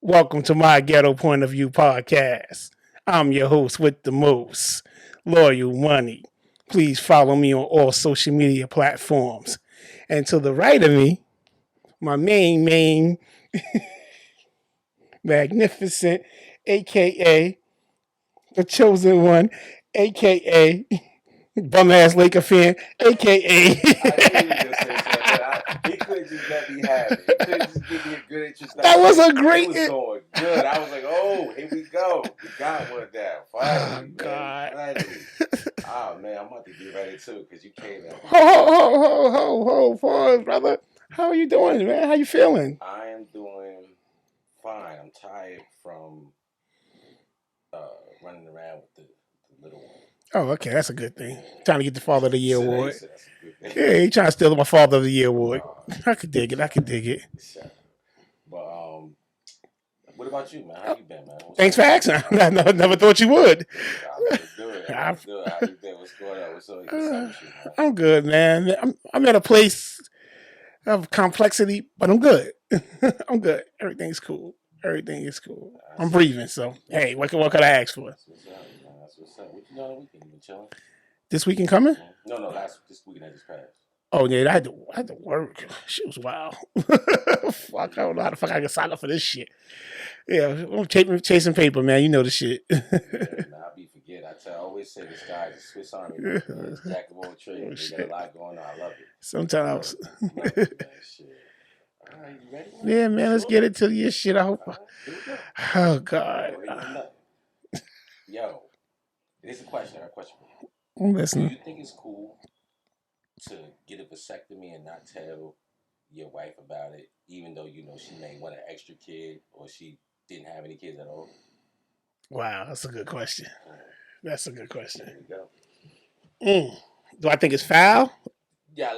Welcome to my Ghetto Point of View podcast. I'm your host with the most, Loyal Money. Please follow me on all social media platforms. And to the right of me, my main, magnificent, aka the chosen one, aka bum ass Laker fan, aka. I knew you were gonna say something. He couldn't just let me have it. He couldn't just give me a good introduction. That was a great. It was going good. I was like, oh, here we go. We got one down. Finally, Oh God. Finally. Oh man, I'm about to get ready too because you came in. Ho, pause, brother. How are you doing, man? How you feeling? I am doing fine. I'm tired from running around with the little one. Oh, okay, that's a good thing. Trying to get the Father of the Year award. That's a good thing. Yeah, he trying to steal my Father of the Year award. I could dig it. But what about you, man? How you been, man? Thanks for asking. I never thought you would. I'm good. How you been? What's going on? What's up with you, man? I'm good, man. I'm at a place of complexity, but I'm good. I'm good. Everything's cool. Everything is cool. I'm breathing, so hey, what could I ask for? That's what's up, man. That's what's up. What you know the weekend? You been chilling? This weekend coming? No, this weekend that just passed. Oh yeah, I had to work. Shit was wild. Fuck, I don't know how the fuck I can sign up for this shit. Yeah, I'm chasing paper, man. You know the shit. Yeah, I be forget. I always say this guy is a Swiss Army. Jack of all trades. They got a lot going on. I love it. Sometimes. Love it, man. Shit. All right, you ready? Man? Yeah, man. Let's get into your shit. I hope. Oh God. Yo, there's a question. I got a question for you. I'm listening. Do you think it's cool to get a vasectomy and not tell your wife about it, even though you know she may want an extra kid or she didn't have any kids at all? Wow, that's a good question. That's a good question. There you go. Do I think it's foul? Yeah,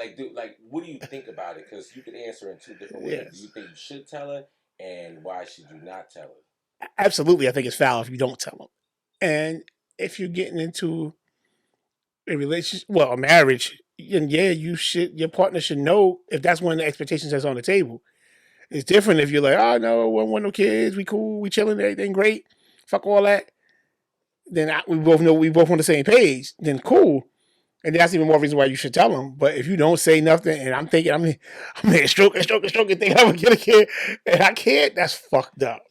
what do you think about it? Because you could answer in two different ways. Yes. Do you think you should tell her, and why should you not tell her? Absolutely, I think it's foul if you don't tell them. And if you're getting into a relationship, well, a marriage, and yeah, your partner should know if that's one of the expectations that's on the table. It's different if you're like, oh no, we don't want no kids, we cool, we chilling, everything great, fuck all that. Then we both know we both on the same page. Then cool, and that's even more reason why you should tell them. But if you don't say nothing, and I'm thinking, I'm here stroking, thinking I'm gonna get a kid, and I can't, that's fucked up.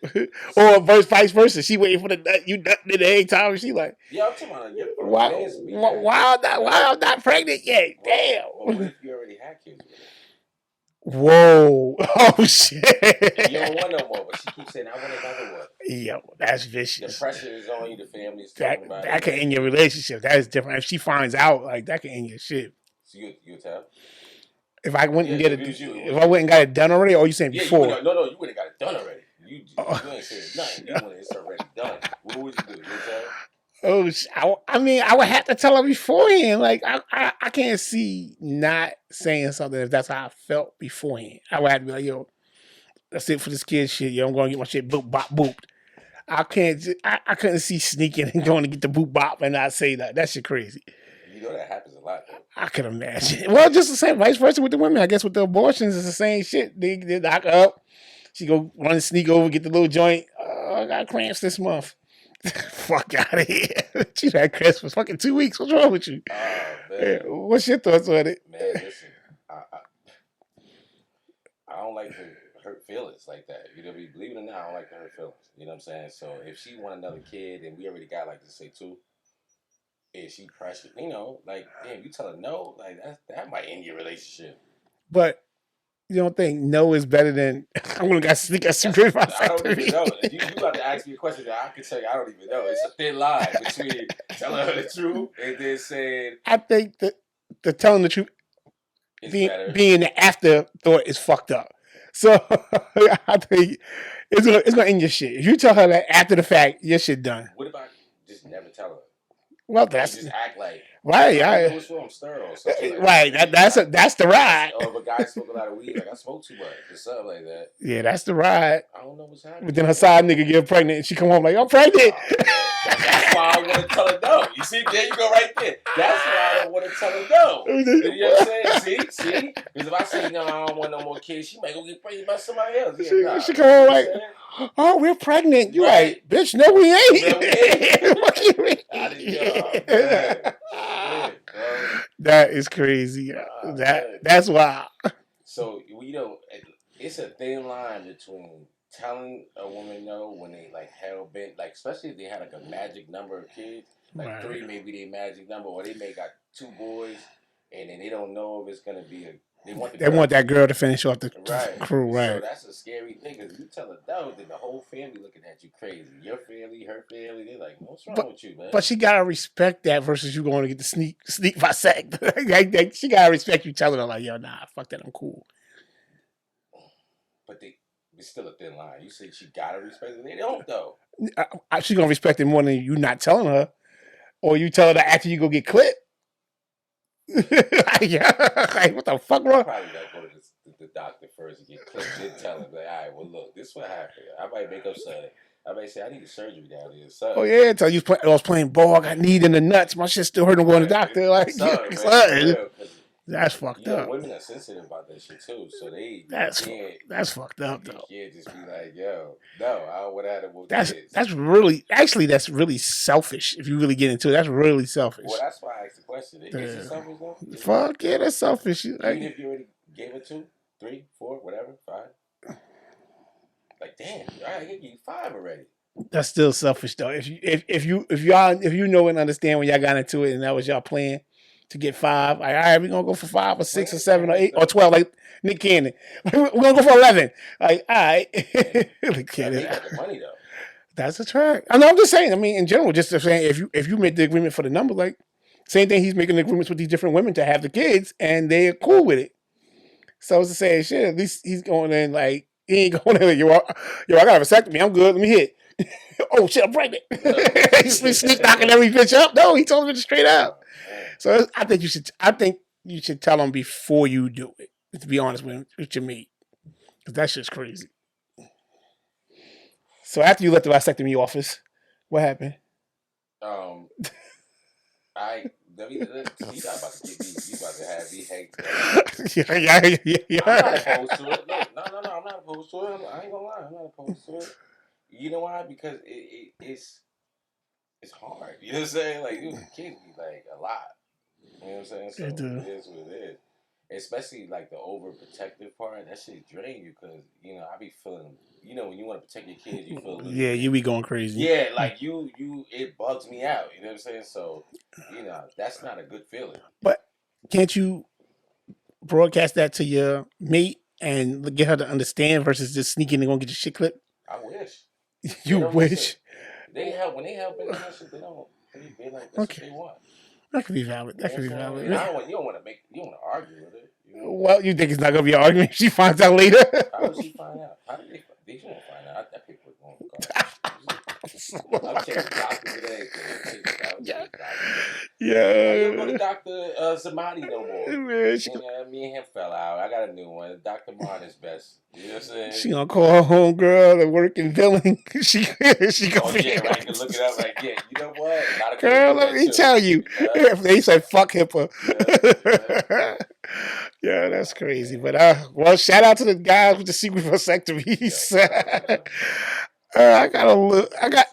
Or vice versa, she waiting for the nut, you nutting it every time, and she like, yeah, I'm talking about why I'm not pregnant yet? Damn. Well, what if you already had kids with her? Whoa. Oh, shit. You don't want no more, but she keeps saying, I want another one. Yo, that's vicious. The pressure is on you, the family is talking about it. That can end your relationship. That is different. If she finds out, like, that can end your shit. So you tell? If I went and if I went and got it done already, or you saying before? You would have got it done already. You ain't saying nothing. It's already done. What would you do? You tell? Oh, I mean, I would have to tell her beforehand. Like, I can't see not saying something if that's how I felt beforehand. I would have to be like, yo, that's it for this kid shit. Yo, I'm going to get my shit booped. I couldn't see sneaking and going to get the boop bop and not say that. That shit crazy. You know that happens a lot, though. I can imagine. Well, just the same, vice versa with the women. I guess with the abortions, it's the same shit. They knock her up. She go run and sneak over, get the little joint. I got cramps this month. Fuck out of here. She's had cramps for fucking 2 weeks. What's wrong with you? Man. What's your thoughts on it? Man, listen. I don't like to hurt feelings like that. You know, believe it or not, I don't like to hurt feelings. You know what I'm saying? So if she want another kid and we already got, like, to say two, if she pressured, you know, like, damn, you tell her no, like, that might end your relationship. But you don't think no is better than I'm gonna got sneak a secret I don't even know. You got to ask me a question that I can tell you I don't even know. It's a thin line between telling her the truth and then saying. I think the telling the truth being the afterthought is fucked up. So I think it's gonna end your shit. If you tell her that after the fact, your shit done. What about just never tell her? Well, that's just act like. Right. I I, know what's wrong, sterile or something like right. that. That's the ride. Or if a guy smoke a lot of weed, like I smoke too much or something like that. Yeah, that's the ride. I don't know what's happening. But then her side nigga get pregnant and she come home like, I'm pregnant. Oh, that's why I want to tell her no. You see, there you go right there. That's why I don't want to tell her no. You know what I'm saying? See? Because if I say no, I don't want no more kids, she might go get pregnant by somebody else. Yeah, she come home like, oh, we're pregnant. You right. Bitch, no, we ain't. No, we ain't. What you mean? I didn't know. That is crazy. That's wild. So, you know, it's a thin line between telling a woman no when they like hell bent, like especially if they had like a magic number of kids, like 3 maybe their magic number, or they may got 2 boys, and then they don't know if it's gonna be they want that girl to finish off the crew, right? So that's a scary thing because you tell her no, then the whole family looking at you crazy. Your family, her family, they're like, what's wrong with you, man? But she gotta respect that versus you going to get the sneak bisect. like, she gotta respect you telling her like, yo, nah, fuck that, I'm cool. But it's still a thin line. You say she gotta respect it. They don't though. She's gonna respect it more than you not telling her, or you tell her that after you go get clipped. Like, what the fuck, bro? I probably gotta go to the doctor first and get clipped. Then tell him like, all right, well look, this is what happened. I might make up something. I might say I need a surgery down here. Son. Oh yeah, tell you I was playing ball, I got need in the nuts. My shit still hurting. Going to the doctor. Like, son. That's fucked up. Women are sensitive about that shit too, so that's fucked up though. You can't just be like, yo, no, I don't want to have to. That's really selfish. If you really get into it, that's really selfish. Well, that's why I asked the question. Is it selfish though? Fuck yeah, that's selfish. Even if you already gave it 2, 3, 4, whatever, 5. Like, damn, I gave you 5 already. That's still selfish though. If you know and understand when y'all got into it and that was y'all plan to get 5, like, all right, we're gonna go for 5 or 6 or 7 or 8 or 12, like Nick Cannon. We're gonna go for 11. Like, all right. Nick Cannon. Got the money though. That's a track. I'm just saying. I mean, in general, just saying, if you make the agreement for the number, like same thing, he's making agreements with these different women to have the kids, and they're cool with it. So it's the same shit. At least he's going in like he ain't going in like, yo, I got a vasectomy. I'm good. Let me hit. Oh shit, I'm pregnant. He's sneak knocking every bitch up. No, he told me straight up. So I think you should tell them before you do it. To be honest with your mate, because that shit's crazy. So after you left the vasectomy office, what happened? He's not about to get me. He's about to have me hang. Yeah. I'm not opposed to it. Look, no, I'm not opposed to it. I ain't gonna lie, I'm not opposed to it. You know why? Because it's hard. You know what I'm saying? Like, it can be like a lot. You know what I'm saying? So it is what it is. Especially like the overprotective part, that shit drain you because I be feeling. When you want to protect your kids, you feel. Yeah, you be going crazy. Yeah, like it bugs me out. You know what I'm saying? So, that's not a good feeling. But can't you broadcast that to your mate and get her to understand versus just sneaking and gonna get your shit clipped? I wish. You wish. They help when they help in that shit. They don't. They like that's what they want. That could be valid. That could be valid. You don't want to argue with it. Well, you think it's not gonna be an argument if she finds out later? How would she find out? How did they won't find out. That people won't go. I'm checking doctors today. Yeah. I don't go to Dr. Zamati no more. Man, me and him fell out. I got a new one. Dr. Martin is best. You know what I'm saying? She gonna call her home girl that work in billing. she gonna yeah, right. You can look it up like, yeah, you know what? Not a girl, let me tell you. They said fuck HIPAA. Yeah, that's crazy. But well, shout out to the guys with the secret vasectomies. I got a look.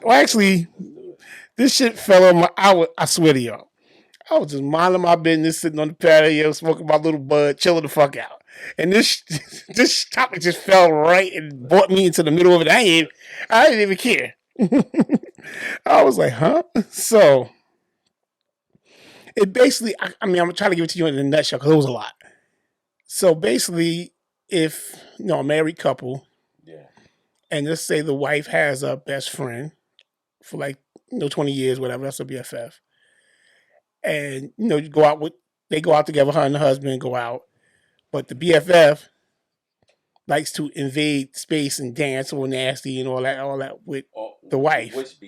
Actually, this shit fell on my. I swear to y'all, I was just minding my business, sitting on the patio, smoking my little bud, chilling the fuck out. And this topic just fell right and brought me into the middle of it. I didn't even care. I was like, huh? So it basically, I'm gonna try to give it to you in a nutshell because it was a lot. So basically, if a married couple, and let's say the wife has a best friend for like 20 years, whatever, that's a BFF, and they go out together, her and the husband go out, but the BFF likes to invade space and dance all nasty and all that with the wife. Which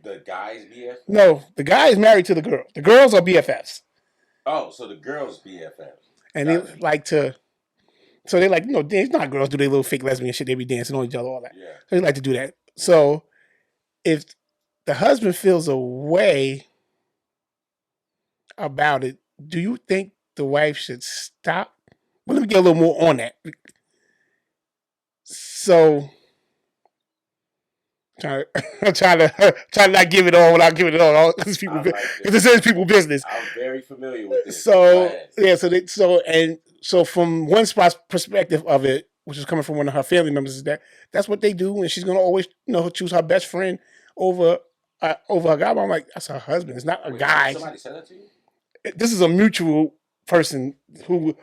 The guy's BFF? No, the guy is married to the girl. The girls are BFFs. Oh, so the girls BFFs. And they like to, so they like, it's not girls do their little fake lesbian shit. They be dancing on each other, all that. Yeah. So they like to do that. So if the husband feels a way about it, do you think the wife should stop? Well, let me get a little more on that. So, I'm trying to not give it all without giving it all. Because this is people business. I'm very familiar with this. So yeah, so from one spot's perspective of it, which is coming from one of her family members, is that's what they do, and she's gonna always choose her best friend over her guy. But I'm like, that's her husband. It's not a guy. Somebody said that to you? This is a mutual person who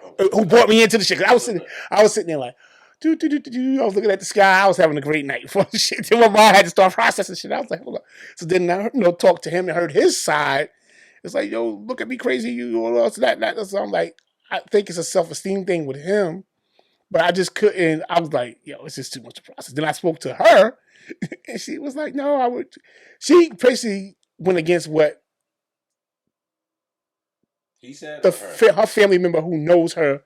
brought me into the shit. I was sitting there like, I was looking at the sky. I was having a great night for shit. Then my mind had to start processing shit. I was like, hold on. So then I talked to him and heard his side. It's like, yo, look at me crazy, you all else that. So I'm like, I think it's a self-esteem thing with him, but I just couldn't. I was like, yo, it's just too much to process. Then I spoke to her, and she was like, no, I would. She basically went against what he said. Her family member who knows her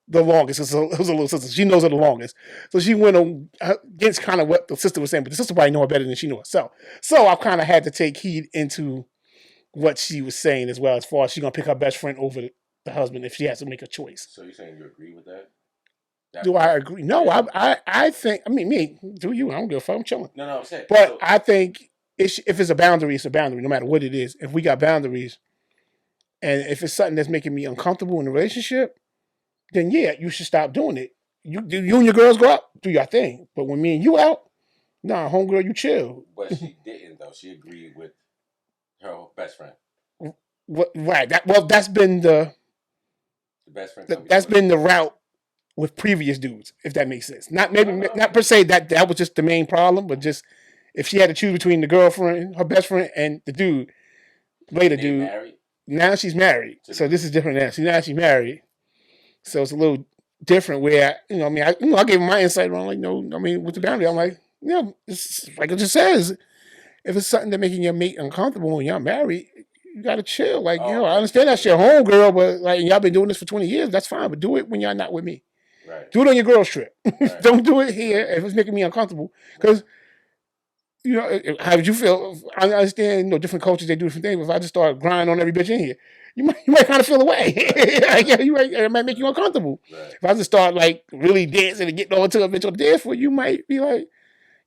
the longest. It was a little sister. She knows her the longest. So she went against kind of what the sister was saying, but the sister probably know her better than she knew herself. So I kind of had to take heed into what she was saying as well, as far as she's going to pick her best friend over the husband if she has to make a choice. So you're saying you agree with that? Do I agree? No, yeah. I think, me, do you? I don't give a fuck. I'm chilling. No, I'm saying. But I think if it's a boundary, it's a boundary, no matter what it is. If we got boundaries, and if it's something that's making me uncomfortable in a relationship, then yeah, you should stop doing it. You and your girls go out, do your thing. But when me and you out, nah, homegirl, you chill. But she didn't though. She agreed with her best friend. Right. That's been the best friend. That's been the route with previous dudes, if that makes sense. Not per se that was just the main problem, but just if she had to choose between the girlfriend, her best friend, and the dude, later dude. Married? Now she's married, so this is different now. Now she's married, so it's a little different. Where I gave him my insight on with the boundary. I'm like, it's like it just says, if it's something that making your mate uncomfortable when y'all married, you gotta chill. Like, I understand that's your home girl, but like y'all been doing this for 20 years, that's fine. But do it when y'all not with me. Right. Do it on your girl's trip. Right. Don't do it here if it's making me uncomfortable. Because how would you feel? I understand, different cultures, they do different things. But if I just start grinding on every bitch in here, you might kind of feel away. It might make you uncomfortable. Right. If I just start like really dancing and getting on to a bitch on the dance floor, you might be like,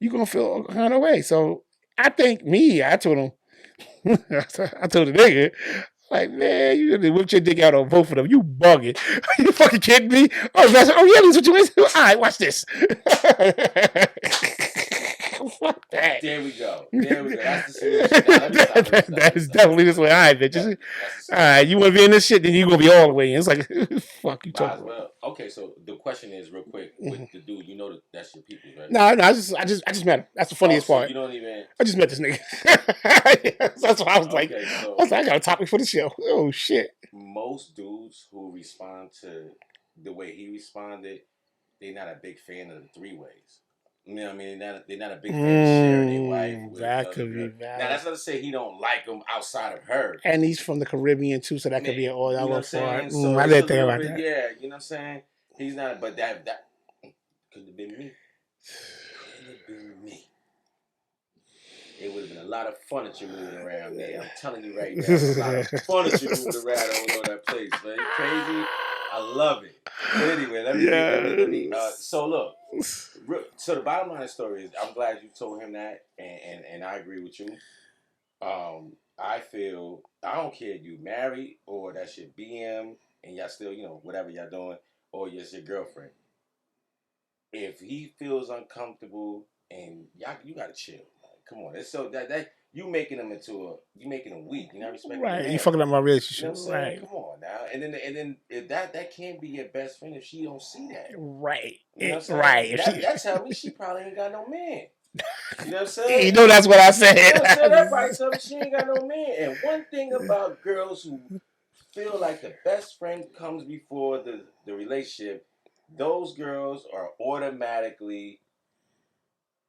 you're gonna feel kind of way. So I think I told him, I told the nigga, like, man, you gonna whip your dick out on both of them. You bugging. Are you fucking kidding me? Oh, yeah, that's what you want to do? All right, watch this. Fuck that. There we go. That's the solution. That is definitely this way. All right, bitches. All right, you want to be in this shit, then you going to be all the way in. It's like, fuck you talking about. Okay, so the question is, real quick, with the dude, that's your people, right? No, I just met him. That's the funniest part. You don't even... I just met this nigga. That's why I was like, I got a topic for the show. Oh, shit. Most dudes who respond to the way he responded, they're not a big fan of the three-ways. You know what I mean? They're not a big fan of sharing their wife. That could be valid. Now, that's not to say he don't like them outside of her. And he's from the Caribbean, too, so that could be an all-out part. So I didn't think about that. Yeah, you know what I'm saying? He's not, but that could have been me. It would have been a lot of furniture moving around there. I'm telling you right now, a lot of furniture moving around all over that place, man. Crazy. I love it. But anyway, let me so look. So the bottom line of the story is, I'm glad you told him that, and I agree with you. I feel, I don't care if you married or that's your BM and y'all still, whatever y'all doing, or it's your girlfriend. If he feels uncomfortable and you gotta chill. Come on, it's so that you making him weak. You're not respecting him. Right, you fucking up my relationship. You know what I'm saying? Come on now, and then if that can't be your best friend if she don't see that. Right, you know what I'm right. That tell me she probably ain't got no man. You know what I'm saying? That's what I said. That probably tell me she ain't got no man. And one thing about girls who feel like the best friend comes before the relationship, those girls are automatically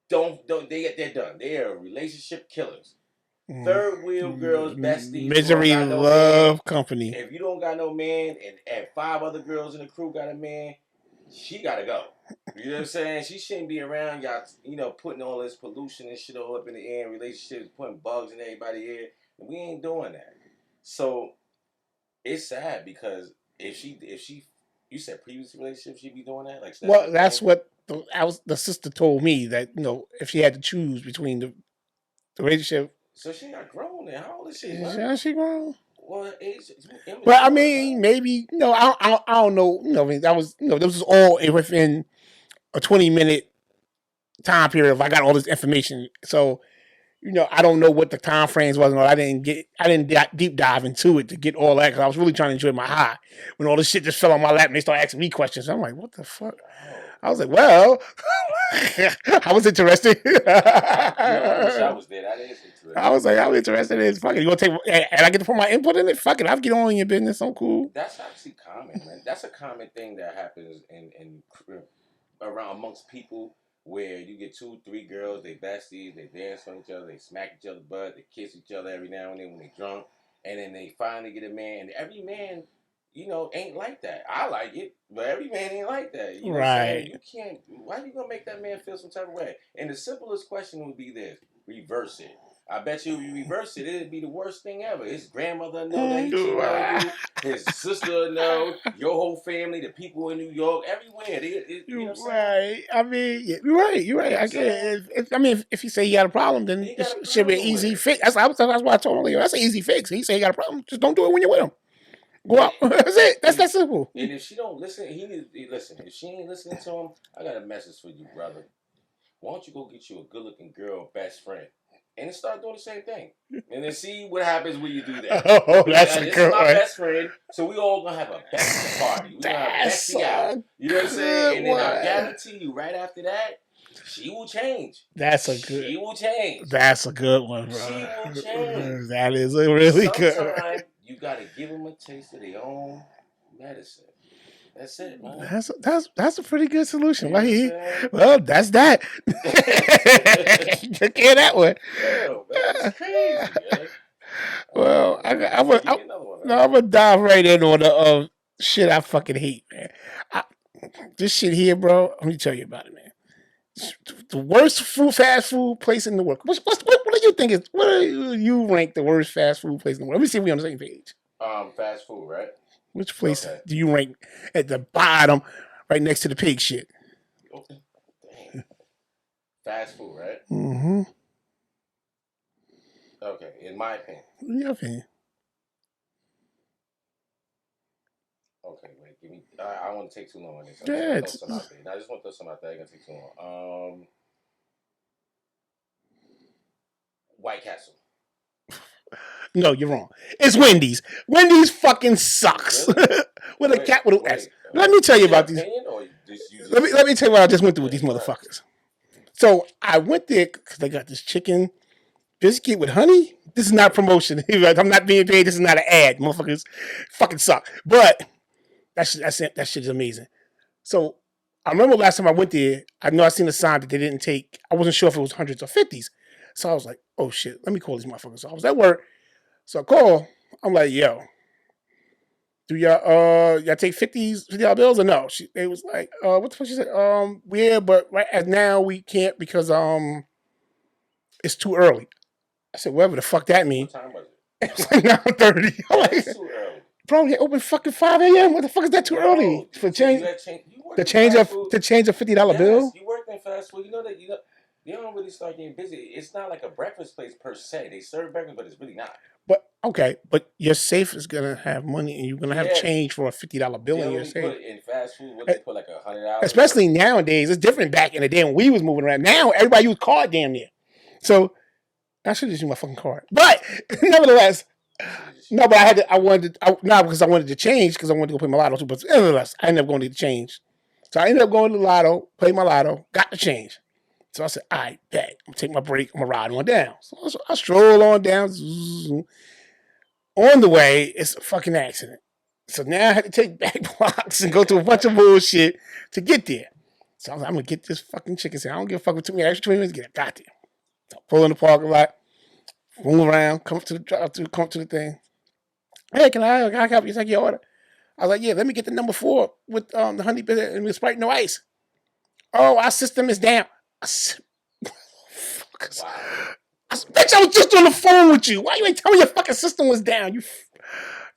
they're done. They are relationship killers. Third wheel girls, besties, who don't Misery got no love man. company. If you don't got no man, and 5 other girls in the crew got a man, she gotta go. You know what I'm saying? She shouldn't be around y'all, putting all this pollution and shit all up in the air, and relationships, putting bugs in everybody's ear. And we ain't doing that. So it's sad because if she, you said previous relationship, she'd be doing that. Like, well, that's what the sister told me, that if she had to choose between the relationship. So she got grown then. How old is she? Yeah, she grown. Well, age. Well, I mean, maybe I don't know. I mean, that was this was all within a 20-minute time period. If I got all this information, so I don't know what the time frames was. I didn't deep dive into it to get all that, because I was really trying to enjoy my high when all this shit just fell on my lap and they started asking me questions. I'm like, what the fuck? I was like, well, I was interested. I wish I was there. That is interesting. I was like, I'm interested in fucking. You gonna take and I get to put my input in it? Fuck it, I'll get on in your business. I'm cool. That's actually common, man. That's a common thing that happens in around amongst people, where you get 2, 3 girls, they besties, they dance on each other, they smack each other's butt, they kiss each other every now and then when they drunk, and then they finally get a man, and every man, ain't like that. I like it, but every man ain't like that. You know what I'm saying? You can't. Why are you gonna make that man feel some type of way? And the simplest question would be this: reverse it. I bet you if you reverse it, it'd be the worst thing ever. His grandmother know that he cheated on you. His sister know. Your whole family, the people in New York, everywhere. You know what I'm saying? I mean, you're right. You're right. I mean, if he say he got a problem, then it should be an easy fix. That's why I told him. That's an easy fix. He say he got a problem. Just don't do it when you're with him. Go out. That's it. That's that simple. And if she don't listen, listen. If she ain't listening to him, I got a message for you, brother. Why don't you go get you a good-looking girl, best friend, and then start doing the same thing, and then see what happens when you do that. Oh, that's a good one. My best friend, so we all gonna have a bestie party. We gonna have a bestie out. You know what I'm saying? And then I guarantee you, right after that, she will change. She will change. That's a good one, bro. She will change. That is a really good. Sometimes you gotta give them a taste of their own medicine. That's it, man. That's a pretty good solution. Well, that's that. Took care of that one. Yo, man, that's crazy, man. Well, I'm gonna dive right in on the shit I fucking hate, man. This shit here, bro. Let me tell you about it, man. The worst fast food place in the world. What do you think is? What do you rank the worst fast food place in the world? Let me see if we're on the same page. Fast food, right? Which place do you rank at the bottom, right next to the pig shit? Damn. Fast food, right? Mm-hmm. Okay, in my opinion. In your opinion. Okay, wait, give me. I don't want to take too long on this. Yeah, I just want to throw some out there. It's gonna take too long. White Castle. No, you're wrong. It's Wendy's. Wendy's fucking sucks. Really? With a capital S. Let me tell you about these. Let me tell you what I just went through with these motherfuckers. So I went there because they got this chicken biscuit with honey. This is not promotion. I'm not being paid. This is not an ad. Motherfuckers fucking suck. But that shit is amazing. So I remember last time I went there, I know I seen a sign that they didn't take. I wasn't sure if it was hundreds or 50s. So I was like, oh shit, let me call these motherfuckers. So I was at work. So I call. I'm like, yo, do y'all take $50 bills or no? They was like, what the fuck? She said, yeah, but right as now we can't because it's too early. I said, whatever the fuck that means. What time was it? It was like 9:30. I'm like, that's too early. Bro, they open fucking 5 a.m. What the fuck is that too early? For change the change of $50 bill? You work in fast food. You know that you don't really start getting busy. It's not like a breakfast place per se. They serve breakfast, but it's really not. But okay, but your safe is gonna have money, and you're gonna have change for a $50 bill in your safe. Put in fast food, what they put like $100. Especially nowadays, it's different. Back in the day when we was moving around, now everybody use card damn near. So I should just use my fucking card. But nevertheless, no. But I wanted to change because I wanted to go play my lotto too. But nevertheless, I ended up going to change. So I ended up going to the lotto, played my lotto, got the change. So I said, all right, bet. I'm gonna take my break. I'm gonna ride on down. So I stroll on down. On the way, it's a fucking accident. So now I had to take back blocks and go through a bunch of bullshit to get there. So I was like, I'm gonna get this fucking chicken sandwich. I don't give a fuck. It took me an extra 20 minutes to get it. Got there. So I pull in the parking lot. Roll around, come up to the drive-through, come up to the thing. Hey, can I help you take your order? I was like, yeah, let me get the number 4 with the honey biscuit and with Sprite, no ice. Oh, our system is down. I said, Wow. bitch, I was just on the phone with you. Why you ain't telling me your fucking system was down?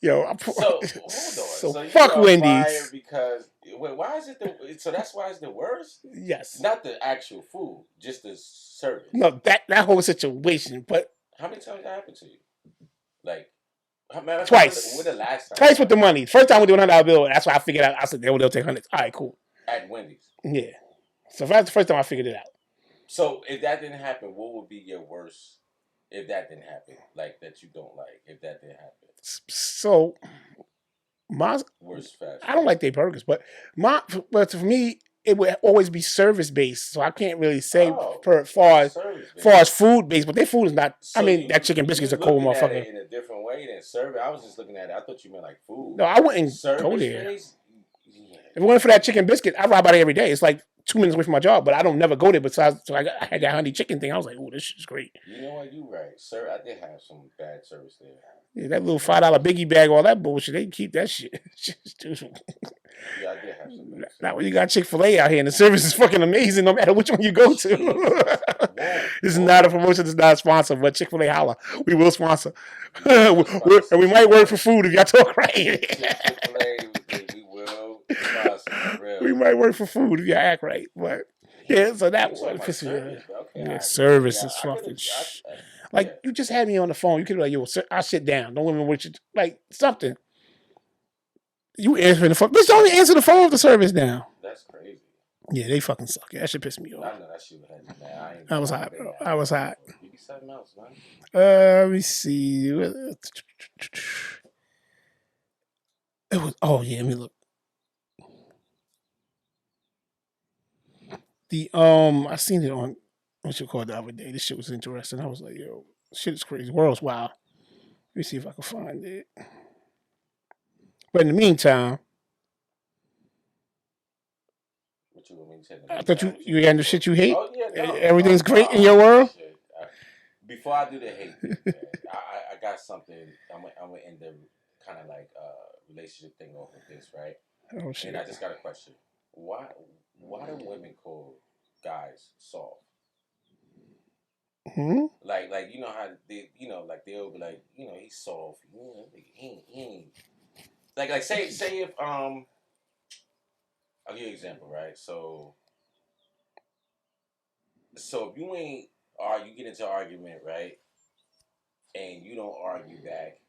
So hold on. So So you fuck are fired Wendy's. because wait, why is it so that's why it's the worst? Yes. Not the actual food, just the service. No, that whole situation, but How many times that happened to you? Like, matter of fact, when twice. the last time Twice with the money. First time we doing $100 bill. That's why I figured out. I said they'll take hundreds. All right, cool. at Wendy's? Yeah. So that's the first time I figured it out. So if that didn't happen, what would be your worst? If that didn't happen, like that you don't like, if that didn't happen, So my worst fast I don't like their burgers, but for me it would always be service based. So I can't really say far as food based, but their food is not. So I mean, that chicken biscuit's a cold looking at motherfucker. it in a different way than service. I was just looking at it. I thought you meant like food. No, I wouldn't service go there. Based? Yeah. If it went for that chicken biscuit, I ride by there every day. It's like 2 minutes away from my job, but I don't never go there. Besides, so I had that honey chicken thing. I was like, oh, this shit's great. You know what? You right, sir. I did have some bad service there. Yeah, that little $5 biggie bag, all that bullshit. They keep that shit. Yeah, I did have some bad Now when you got Chick-fil-A out here and the service is fucking amazing, no matter which one you go to. This is not a promotion. This is not a sponsor, but Chick-fil-A holla. We will sponsor. And we might work for food if y'all talk right. Chick-fil-A, we will sponsor. We might work for food if y'all act right, but yeah. So that one pisses me off. Yeah, service is fucking. Like you just had me on the phone. You could be like, "Yo, sir, I'll sit down. Don't even with you." Like something. You answering the phone. Bitch, don't even answer the phone with the service now. That's crazy. Yeah, they fucking suck. That shit pissed me off. I know that shit had you, man. I was hot, bro. I was hot. Give me something else, man. Let me see. It was. Oh yeah, let me look. I seen it on what you call it the other day. This shit was interesting. I was like, yo, shit is crazy. World's wild. Let me see if I can find it. But in the meantime, what you want me to say? I thought you had the shit you hate. Oh yeah, no, everything's great in your world. Before I do the hate, thing, man, I got something. I'm gonna end the kind of like relationship thing off with this, right? Oh shit! And I just got a question. Why do women call guys soft? Like you know how they like they'll be like he's soft. He ain't. Like say if I'll give you an example, right? So if you ain't you get into an argument, right? And you don't argue back,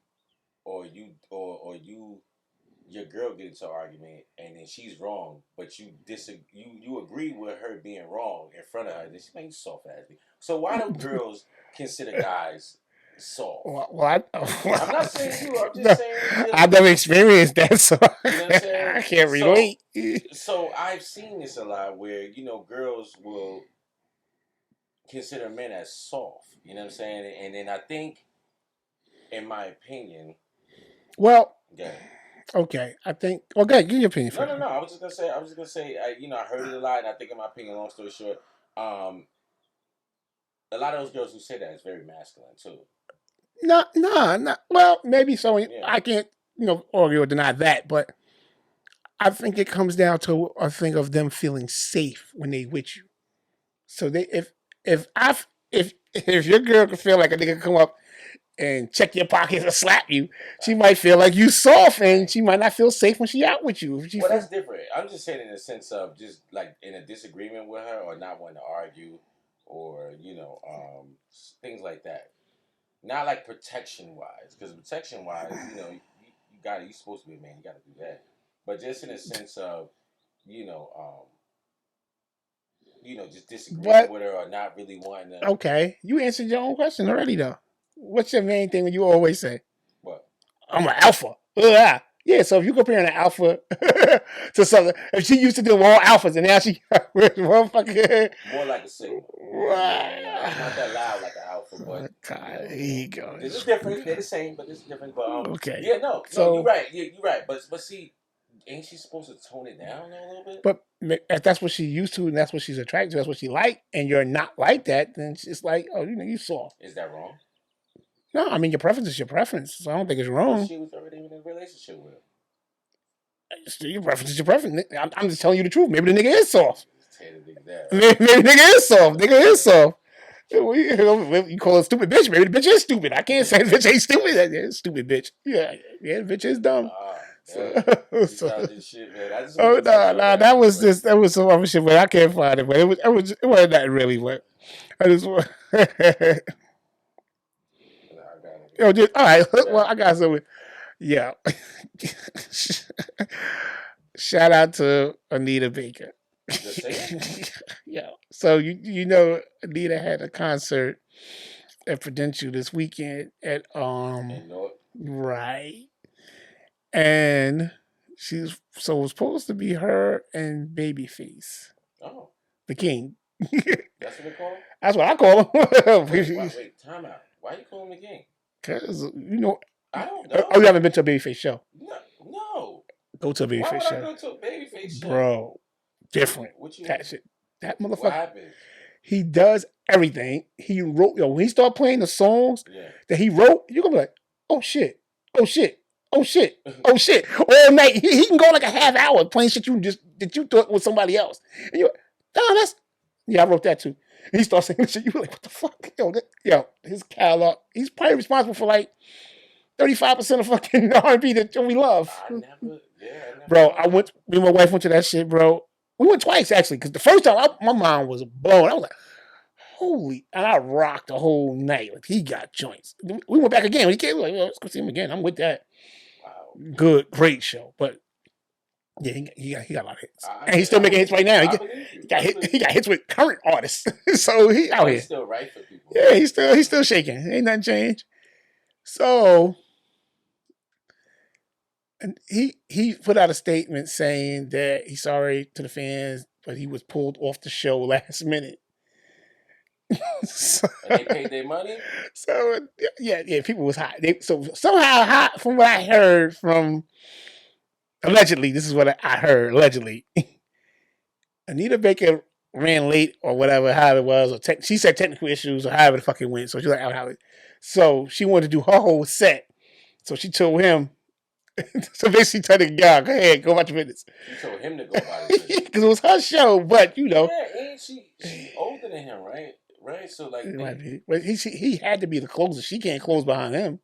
or your girl get into an argument and then she's wrong, but you you agree with her being wrong in front of her, then she makes soft ass. So why do girls consider guys soft? Well, I'm not saying you. I'm just saying I've never experienced that, so you know what I'm saying? I can't relate. So I've seen this a lot where girls will consider men as soft. You know what I'm saying? And then I think, in my opinion, well. Okay, I think. Well, go ahead, give your opinion first. No. I was just gonna say. I heard it a lot, and I think, in my opinion, long story short, a lot of those girls who say that is very masculine too. No. Well, maybe so. Yeah. I can't, argue or deny that, but I think it comes down to a thing of them feeling safe when they with you. So if your girl can feel like a nigga come up and check your pockets or slap you, she might feel like you soft, and she might not feel safe when she out with you. That's different. I'm just saying in the sense of just like in a disagreement with her or not wanting to argue or things like that. Not like protection wise, because protection wise, you're supposed to be a man, you got to do that. But just in a sense of, just disagreeing with her or not really wanting to. Okay, you answered your own question already, though. What's your main thing when you always say? What? I'm an alpha. Ugh. Yeah, so if you compare an alpha to something, if she used to do all alphas and now she motherfucker. More like a sigma. Not that loud like an alpha, but God, here you go. This is different. They're the same, but it's different. But okay. Yeah, no, you're right. Yeah, you're right. But see, ain't she supposed to tone it down a little bit? But if that's what she's used to and that's what she's attracted to, that's what she like, and you're not like that, then it's like, oh, you soft. Is that wrong? No, I mean your preference is your preference. So I don't think it's But wrong. she was already in a relationship with him. Your preference is your preference. I'm just telling you the truth. Maybe the nigga is soft. Tear the nigga down. Maybe the nigga is soft. Nigga is soft. You call her a stupid bitch. Maybe the bitch is stupid. I can't say the bitch ain't stupid. Yeah, stupid bitch. Yeah, the bitch is dumb. This shit, man. I just Oh no, that was some other shit, but I can't find it. But it wasn't that really. But I just all right. Well, I got something. Yeah. Shout out to Anita Baker. Yeah. So you know Anita had a concert at Prudential this weekend at right. And it was supposed to be her and Babyface. Oh. The King. That's what they call him? That's what I call him. Wait, time out. Why you call him the King? Because I don't know. Oh, you haven't been to a Babyface show? No. Go to a Babyface show. Why would I go to a Babyface show? Bro, different. What you that shit. That motherfucker. What happened? He does everything. He wrote, when he started playing the songs that he wrote, you're going to be like, oh shit, oh shit, oh shit, oh shit. All night. He can go like a half hour playing shit that you thought was somebody else. And you're like, I wrote that too. And he starts saying shit. You were like, what the fuck? His catalog, he's probably responsible for like 35% of fucking R&B that we love. Bro, me and my wife went to that shit, bro. We went twice, actually, because the first time, my mind was blown. I was like, holy, and I rocked the whole night. Like, he got joints. We went back again. When he came, we were like, let's go see him again. I'm with that. Wow. Good, great show. But, yeah, he got a lot of hits. And he's still making hits right now. He got hits with current artists. So, he out here. He's still right for people. Yeah, he's still shaking. Ain't nothing changed. So... And he put out a statement saying that he's sorry to the fans, but he was pulled off the show last minute. And they paid their money? So, yeah, people was hot. So somehow hot, from what I heard from, allegedly, this is what I heard, allegedly. Anita Baker ran late or whatever, however it was, or she said technical issues or however the fuck it went. So she's like, so she wanted to do her whole set. So she told him, so basically, tell the guy, go ahead, go watch your minutes. She told him to go watch his minutes. Because it was her show, but Yeah, and she's older than him, right? Right? So, like... But he had to be the closer. She can't close behind him.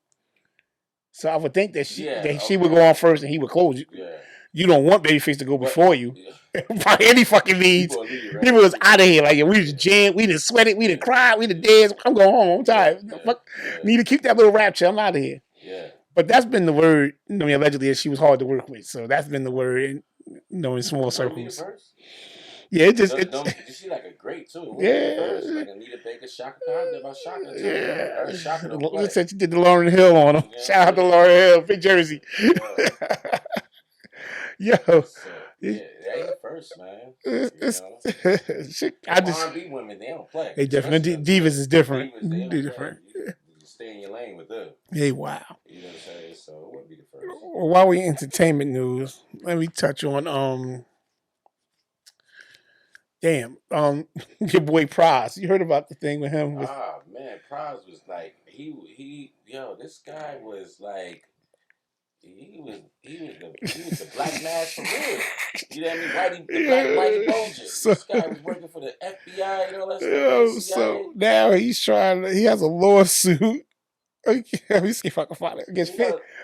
So I would think that she would go on first and he would close. Yeah. You don't want Babyface to go before you. By any fucking means. People was out of here. Like, we just jammed, we just sweated, we just cried, we just danced. I'm going home. I'm tired. Need to keep that little rapture. I'm out of here. Yeah. But that's been the word. I mean, allegedly, she was hard to work with. So that's been the word, in small circles. Yeah, Is she like a great too? Yeah. Like Anita Baker, Shaka Khan, about Shaka too. Yeah. Shaka Looks like she did the Lauryn Hill on him. Yeah. Shout out to Lauryn Hill, Big Jersey. Yo. So, yeah, they ain't the first, man. R&B women, they don't play. They different. Divas is different. They different. Stay in your lane with them. Hey, wow. You know what I'm saying? So it wouldn't be the first. Well, while we entertainment news, let me touch on your boy Pras. You heard about the thing with him? Man, Pras was like this guy was like he was the black mask for real. You know what I mean? The black Whitey Bulger. So, this guy was working for the FBI and all that stuff. So now he has a lawsuit. Let me see if I can find it. Against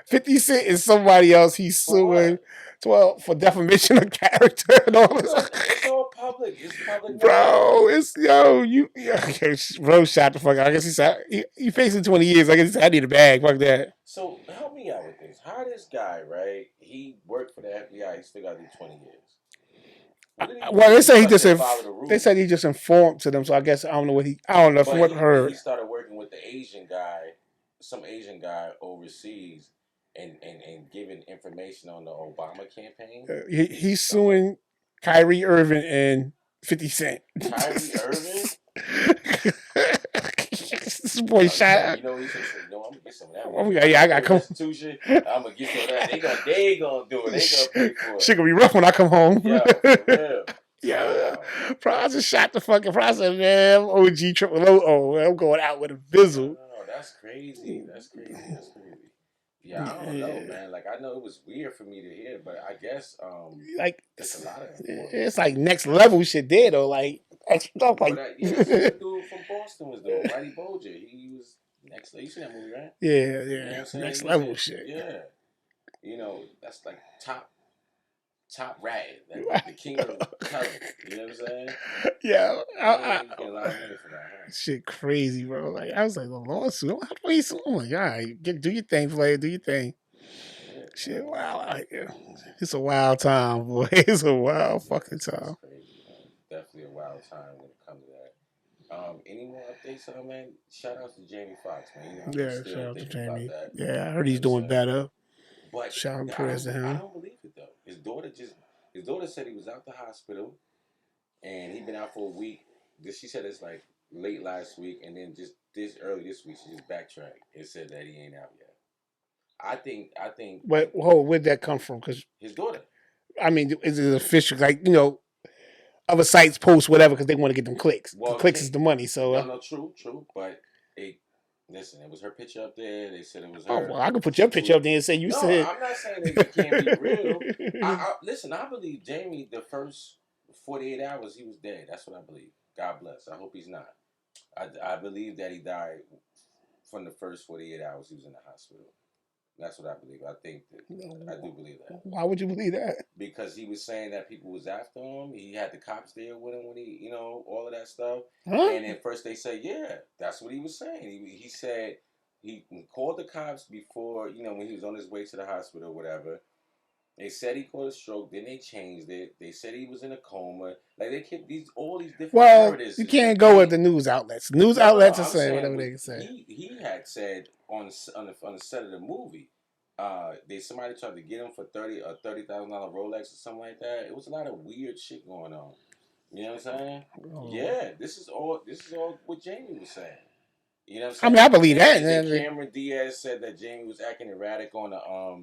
50 Cent and somebody else he's suing for defamation of character and all this. It's all public. It's public. Bro, bro shot the fuck out. I guess he facing 20 years. I guess he said, I need a bag. Fuck that. So help me out with this. How this guy, right? He worked for the FBI. He still got to do 20 years. Well, they said he just informed to them. So I guess I don't know from what I heard. He started working with the Asian guy, some Asian guy overseas, and giving information on the Obama campaign. He's suing Kyrie Irving and 50 Cent. Kyrie Irving? This boy shot out. You know, he said, I'm going to get some of that. I got to come. I'm going to get some of that. They going to do it. They going to pay for it. Shit going to be rough when I come home. Yeah, for real. Yeah. Pras just shot the fucking Pras said, man, OG triple O. I'm going out with a bizzle. that's crazy. That's crazy. That's crazy. Yeah, I don't know, man. Like I know it was weird for me to hear, but I guess Like it's a lot of informants. it's like next level shit there though. Like stuff Well, like that's what the dude from Boston was doing, Whitey Bulger. He was next. You seen that movie, right? yeah, You know what yeah, I'm saying? next He was level it. shit. Yeah, that's like top rat, like the king of telling. You know what I'm saying? Yeah, Yeah, he's getting a lot of money for that, huh? shit crazy, bro. Like I was like the lawsuit. How do you sue? I'm like, all right, do your thing, player. Do your thing. Shit, wow. Like, it's a wild time, boy. It's a wild fucking That's time. crazy, man. Definitely a wild time when it comes to that. Any more updates on, man? Shout out to Jamie Foxx, man. I'm Yeah, shout still out to thinking about Jamie. that. Yeah, I heard You know he's what I'm doing saying? better. But Shout out I prayers to don't, I him. don't believe it though. His daughter said he was out the hospital and he'd been out for a week. She said it's like late last week, and then just early this week, she just backtracked and said that he ain't out yet. I think. But whoa, where'd that come from? Because His daughter. I mean, is it official? Like other sites post whatever because they want to get them clicks. The Well, clicks is the money. So, no, true, but listen, it was her picture up there. They said it was oh her. well, I could put your picture up there and say you No, said. I'm not saying that it can't be real. Listen. I believe Jamie. The first 48 hours, he was dead. That's what I believe. God bless. I hope he's not. I believe that he died from the first 48 hours he was in the hospital. That's what I believe. I think that I do believe that. Why would you believe that? Because he was saying that people was after him. He had the cops there with him when he, all of that stuff. Huh? And at first they said, yeah, that's what he was saying. He said he called the cops before, when he was on his way to the hospital or whatever. They said he caught a stroke. Then they changed it. They said he was in a coma. Like they kept all these different narratives. You can't go with the news outlets. News outlets are saying whatever they can say. He had said on the set of the movie, somebody tried to get him for $30,000 Rolex or something like that. It was a lot of weird shit going on. You know what I'm saying? Oh. Yeah, this is all what Jamie was saying. You know what I'm saying? I mean, I believe that. And Cameron Diaz said that Jamie was acting erratic on a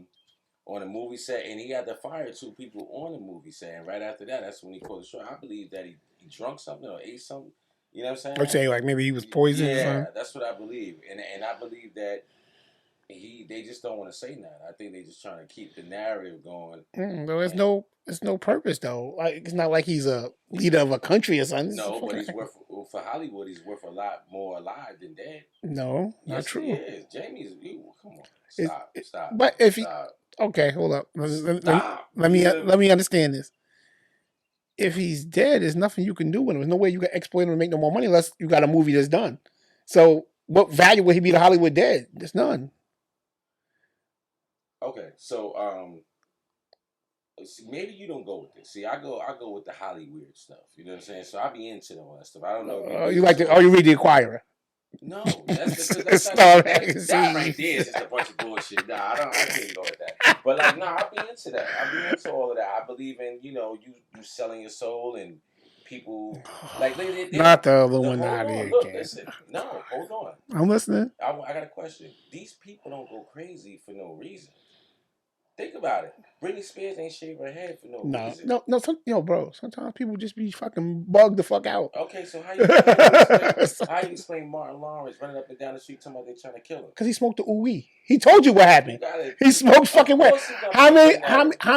movie set, and he had to fire 2 people on the movie set. And right after that, that's when he called the show. I believe that he drunk something or ate something. You know what I'm saying? I'm saying like maybe he was poisoned. Yeah, or something. That's what I believe, and I believe that they just don't want to say that. I think they just trying to keep the narrative going. There's no purpose though. Like it's not like he's a leader of a country or something. No, but he's worth for Hollywood. He's worth a lot more alive than dead. No, not true. He is. Jamie's. Come on, stop. But if he, okay, hold up. Let me understand this. If he's dead, there's nothing you can do with him. There's no way you can exploit him and make no more money unless you got a movie that's done. So, what value would he be to Hollywood dead? There's none. Okay, so see, maybe you don't go with this. See, I go with the Hollywood stuff. You know what I'm saying? So I be into all that stuff. I don't know. You read The Inquirer? No, that's that right there is just a bunch of bullshit. Nah, I can't go with that. But like, I be into that. I be into all of that. I believe in you selling your soul and people like they not the Illuminati. Look, listen. No, hold on. I'm listening. I got a question. These people don't go crazy for no reason. Think about it. Britney Spears ain't shaved her head for no reason. No, bro. Sometimes people just be fucking bugged the fuck out. Okay, so how you explain Martin Lawrence running up and down the street talking about they trying to kill him? Because he smoked the ooh-wee. He told you what happened. He smoked fucking wet. How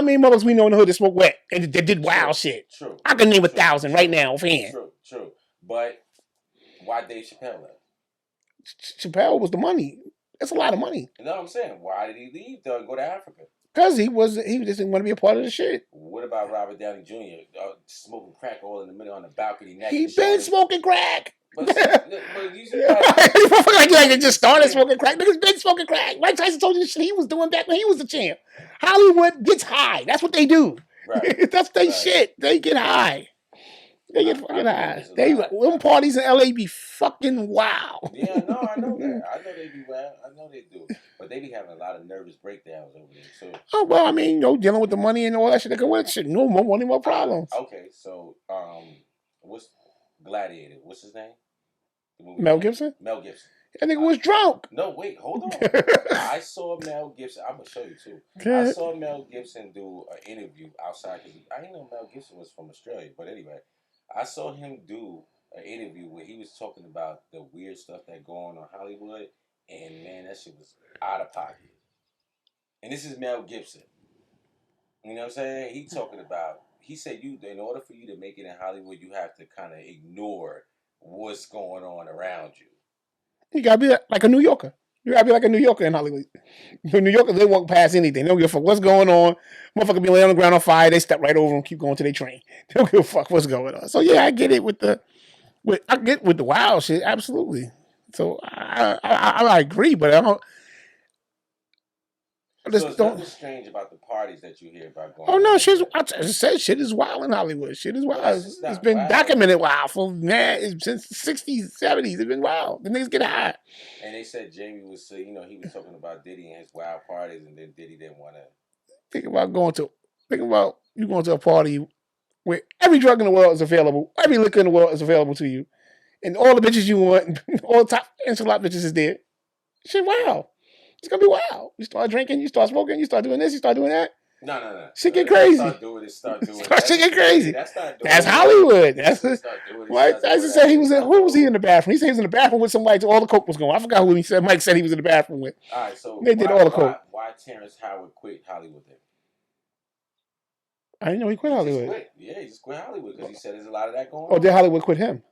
many mothers we know in the hood that smoke wet and they did wild shit? True. I can name 1,000 right now offhand. True. But why Dave Chappelle left? Chappelle was the money. That's a lot of money. You know what I'm saying? Why did he leave though and go to Africa? Because he just didn't want to be a part of the shit. What about Robert Downey Jr. Smoking crack all in the middle on the balcony? He been smoking crack. But you like just started smoking crack. Niggas been smoking crack. Mike Tyson told you the shit he was doing back when he was the champ. Hollywood gets high. That's what they do. Right. That's their shit. They get high. They get fucking high. Them parties in LA be fucking wild. Yeah, no, I know that. I know they be wild. I know they do. But they be having a lot of nervous breakdowns over there too. Oh well, I mean, dealing with the money and all that shit that come with shit. No more money, more problems. Okay, so what's Gladiator? What's his name? Mel Gibson. Mel Gibson. That nigga was drunk. No, wait, hold on. I saw Mel Gibson. I'm gonna show you too. I saw Mel Gibson do an interview outside because I didn't know Mel Gibson was from Australia. But anyway, I saw him do an interview where he was talking about the weird stuff that go on in Hollywood, And man, that shit was out of pocket. And this is Mel Gibson. You know what I'm saying? He talking about. He said in order for you to make it in Hollywood, you have to kind of ignore what's going on around you. You gotta be like a New Yorker. You gotta be like a New Yorker in Hollywood. New Yorkers, they walk past anything. They don't give a fuck what's going on. Motherfucker be laying on the ground on fire. They step right over and keep going to their train. They don't give a fuck what's going on. So yeah, I get it with the wild shit. Absolutely. So I agree, but I don't. I So just there's don't. nothing strange about the parties that you hear about going Oh on. no, Like I just said shit is wild in Hollywood. Shit is well, wild. It's been wild. documented wild for since the 60s, 70s. It's been wild. The niggas get high. And they said Jamie was, he was talking about Diddy and his wild parties, and then Diddy didn't want to. Think about you going to a party where every drug in the world is available, every liquor in the world is available to you, and all the bitches you want, all the top insulate bitches is there. Shit, wow. It's gonna be wild. You start drinking, you start smoking, you start doing this, you start doing that. No. Shit get crazy. Start doing it. Shit get crazy. That's Hollywood. That's why I just said he was in. Who was he in the bathroom? He said he was in the bathroom with somebody. All the coke was going. I forgot who he said. Mike said he was in the bathroom with. All right, so they did all the coke. Why Terrence Howard quit Hollywood then? I didn't know he quit Hollywood. He just quit Hollywood because he said there's a lot of that going on. Oh, did Hollywood quit him?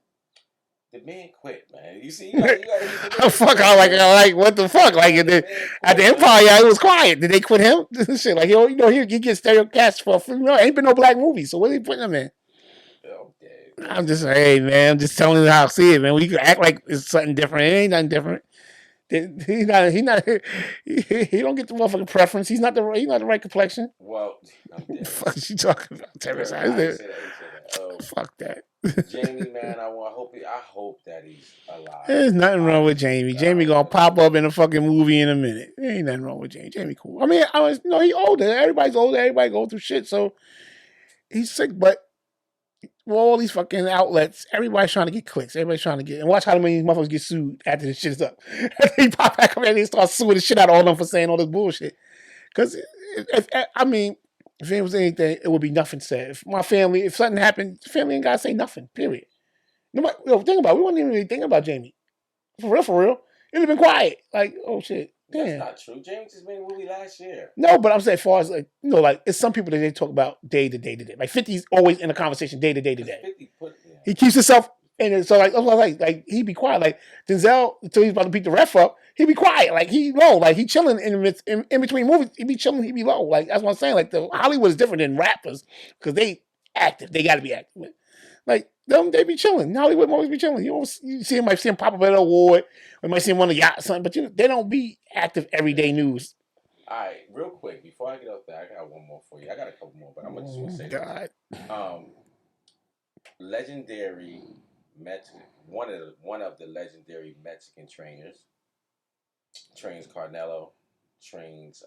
The man quit, man. You see, you gotta fuck. I like what the fuck? Like at the Empire, it was quiet. Did they quit him? Shit, like he gets stereo cast for ain't been no black movie. So what are they putting him in? Okay. I'm just hey man, I'm just telling you how I see it, man. We can act like it's something different. It ain't nothing different. He don't get the motherfucking preference. He's not the right complexion. Well, I'm fuck is you talking about, Terrence? Fuck that. Jamie, man, I hope that he's alive. There's nothing wrong with Jamie. Jamie gonna pop up in a fucking movie in a minute. There ain't nothing wrong with Jamie. Jamie cool. I mean, he older. Everybody's older. Everybody go through shit. So he's sick, but all these fucking outlets, everybody's trying to get clicks. Everybody's trying to get, and watch how many motherfuckers get sued after this shit's up. They pop back up and they start suing the shit out of all of them for saying all this bullshit. Because if it was anything, it would be nothing said. If something happened, the family ain't gotta say nothing. Period. Nobody, think about it. We wasn't even really thinking about Jamie. For real. It'd have been quiet. Like, oh shit. Damn. That's not true. Jamie just made a movie last year. No, but I'm saying as far as it's some people that they talk about day to day. Like 50's always in a conversation day to day. He keeps himself and so like he'd be quiet. Like Denzel, until he's about to beat the ref up, he'd be quiet. Like he low. Like he chilling in between movies. He'd be chilling. He'd be low. Like that's what I'm saying. Like the Hollywood is different than rappers because they active. They got to be active. Like them, they be chilling. Hollywood always be chilling. You see him, might see him pop up at an award. We might see him on a yacht or something. But they don't be active everyday news. All right, real quick before I get off that, I got one more for you. I got a couple more, but I'm just gonna say this. Legendary one of the legendary Mexican trainers trains Carnelo. He trains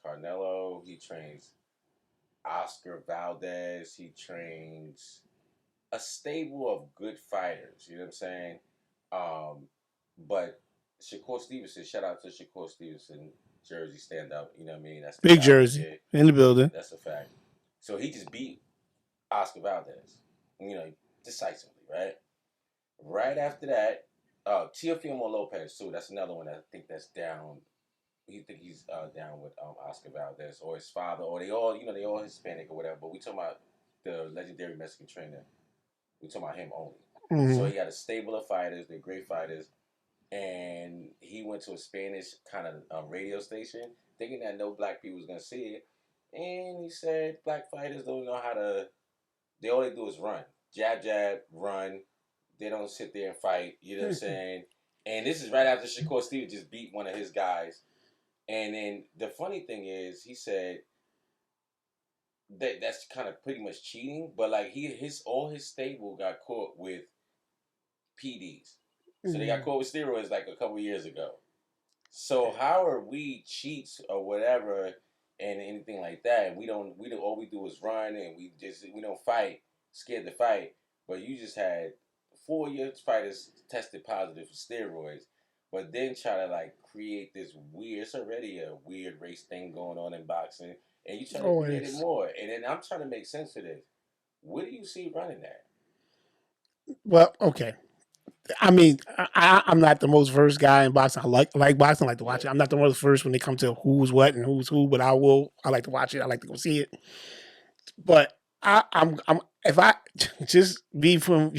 Carnelo. He trains Oscar Valdez. He trains a stable of good fighters. You know what I'm saying? But Shakur Stevenson, shout out to Shakur Stevenson, Jersey stand up. You know what I mean? That's big Jersey in the building. That's a fact. So he just beat Oscar Valdez, decisively, right? Right after that, Teofimo Lopez too. That's another one I think that's down. He's down with Oscar Valdez or his father, or they all Hispanic or whatever. But we talking about the legendary Mexican trainer. We talking about him only. Mm-hmm. So he had a stable of fighters. They're great fighters. And he went to a Spanish kind of radio station thinking that no black people was going to see it. And he said black fighters don't know how to, all they do is run. Jab, jab, run. They don't sit there and fight. You know what I'm saying? And this is right after Shakur Stevens just beat one of his guys. And then the funny thing is, he said that's kind of pretty much cheating. But like all his stable got caught with PDs. So they got caught with steroids like a couple years ago. So how are we cheats or whatever and anything like that? And we don't all we do is run and we don't fight, scared to fight. But you just had 4 of your fighters tested positive for steroids, but then try to like create this weird. It's already a weird race thing going on in boxing, and you try to create it more. And then I'm trying to make sense of this. What do you see running that? Well, okay. I mean, I'm not the most versed guy in boxing. I like boxing. I like to watch it. I'm not the most versed when it comes to who's what and who's who, but I will. I like to watch it. I like to go see it. But I'm if I just be from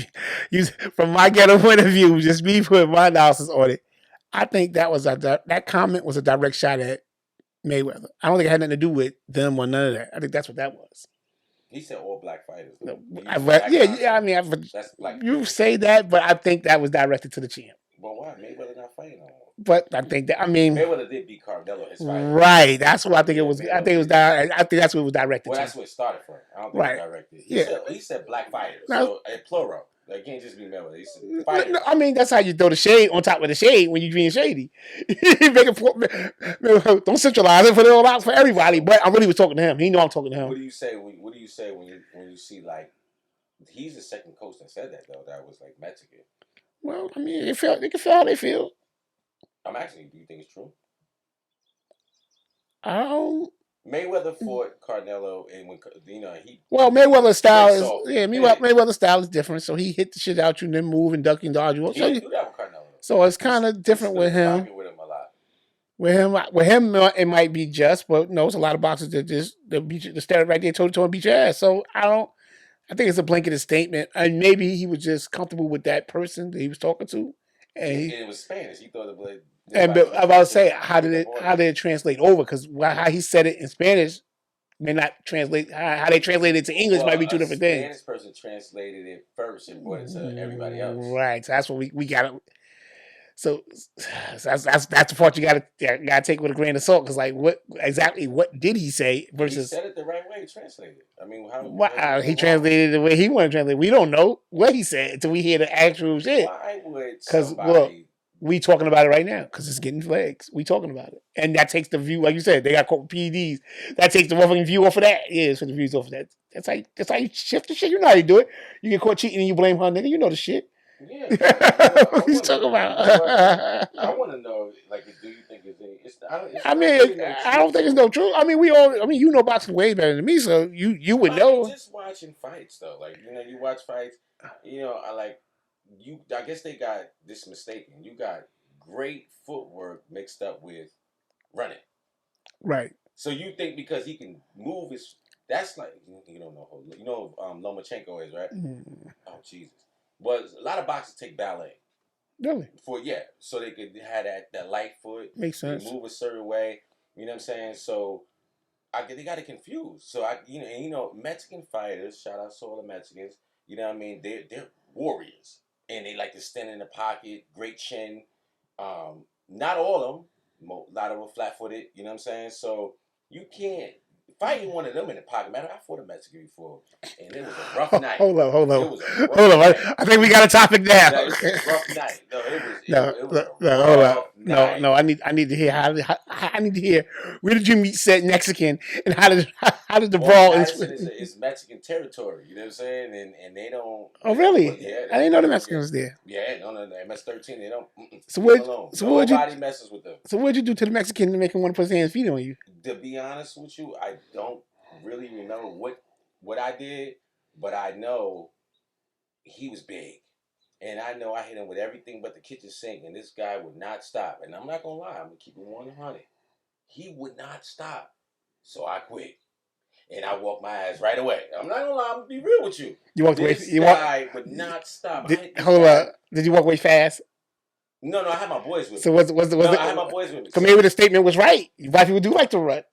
use from my ghetto point of view, just be putting my analysis on it. I think that comment was a direct shot at Mayweather. I don't think it had nothing to do with them or none of that. I think that's what that was. He said all black fighters. No, Black yeah. I concept. mean, That's black you people. say that, but I think that was directed to the champ. But why Mayweather not fighting no more? But I think that Mayweather did beat Carmelo his fight. right. That's what I think it was. I think it was. I think that's what it was directed. Well, to. that's what it started from. I don't think it was directed. He said black fighters. So plural. Like, it can't just be Mayweather. He said fighters. No, I mean, that's how you throw the shade on top of the shade when you're being shady. Don't centralize it, put it all out for everybody. But I really was talking to him. He know I'm talking to him. What do you say? What do you say when you see, like, he's the second coach that said that, though? That was like Mexican. Well, I mean, they can feel how they feel. I'm asking you, do you think it's true? Mayweather fought Carmelo, and when he. Well, Mayweather's style is Mayweather's style is different. So he hit the shit out you and then move and duck and dodge. He didn't do that with Carmelo. So it's kind of different with him. With him, it might be just, but no, it's a lot of boxers that just the stand right there, toe to toe, and beat your ass. So I think it's a blanketed statement, and maybe he was just comfortable with that person that he was talking to, and it was Spanish. He thought it was. And I'm about to say, how did it translate over? Because how he said it in Spanish may not translate. How they translate it to English might be two different things. Spanish person translated it first and brought it to everybody else. Right. So that's what we got to. So that's the part you gotta take with a grain of salt, because like what did he say versus? He said it the right way. Translated. I mean, he translated it the way he wanted to translate. We don't know what he said until we hear the actual shit. Why would somebody? Look, we talking about it right now because it's getting flags. We talking about it, and that takes the view, like you said, they got PEDs. That takes the motherfucking view off of that. Yeah, it's for the views off of that. That's how you shift the shit. You know how you do it. You get caught cheating and you blame her, nigga. You know the shit. Yeah, what he's talking about. I want to know, like, do you think it's I mean, I don't think it's no truth. I mean, you know boxing way better than me, so you would know. Just watching fights though, like, you watch fights. I guess they got this mistaken. You got great footwork mixed up with running. Right. So you think because he can move that's like, you don't know Lomachenko is, right? Oh Jesus. But a lot of boxers take ballet. Really? So they could have that light foot. Makes sense. Move a certain way. You know what I'm saying? So they got it confused. So Mexican fighters, shout out to all the Mexicans. You know what I mean? They're warriors, and they like to stand in the pocket. Great chin. Not all of them. A lot of them flat-footed. You know what I'm saying? So you can't. Fighting one of them in the pocket, man. I fought a Mexican before, and it was a rough night. Hold on. It was a rough night. I think we got a topic now. No, it was a rough night. It was a rough night. No. I need to hear I need to hear, where did you meet said Mexican, and how did the brawl? It's Mexican territory. You know what I'm saying? And they don't. Oh really? Yeah. I didn't know the Mexicans was there. Yeah, no. MS-13. They don't. Nobody messes with them. So what'd you do to the Mexican to make him want to put his hands feet on you? To be honest with you, I don't really remember what I did, but I know he was big. And I know I hit him with everything but the kitchen sink, and this guy would not stop. And I'm not going to lie, I'm going to keep it 100. He would not stop. So I quit. And I walked my ass right away. I'm not going to lie, I'm going to be real with you. You walked away? This guy would not stop. Hold up. Did you walk away fast? No, I had my boys with me. So I had my boys with me. So maybe the statement was right. White people do like to run.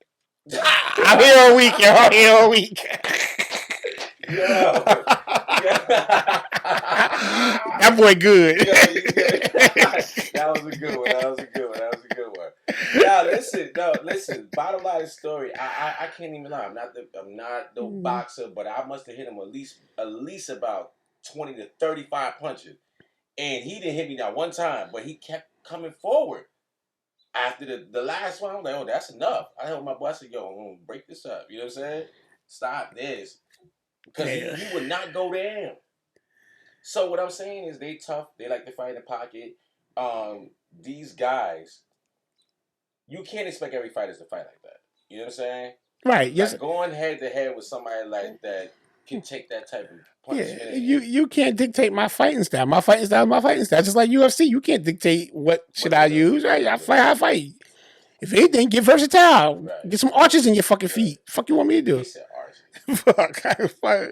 I'm here all week. I'm here all week. That boy good. That was a good one. Listen. Bottom line of the story, I can't even lie. I'm not no boxer, but I must have hit him at least about 20 to 35 punches. And he didn't hit me that one time, but he kept coming forward. After the last one, I was like, oh, that's enough. I told my boy, I said, yo, I'm going to break this up. You know what I'm saying? Stop this. Because he would not go down. So what I'm saying is they tough. They like to fight in the pocket. These guys, you can't expect every fighter to fight like that. You know what I'm saying? Right. Yes. Like going head to head with somebody like that, can take that type of Yeah, punishment. you can't dictate my fighting style. My fighting style is my fighting style. Just like UFC, you can't dictate what should I use. Right? I fight, I fight. If anything, get versatile. Right. Get some arches in your fucking feet. Fuck you want me to do? He said arches. Fuck.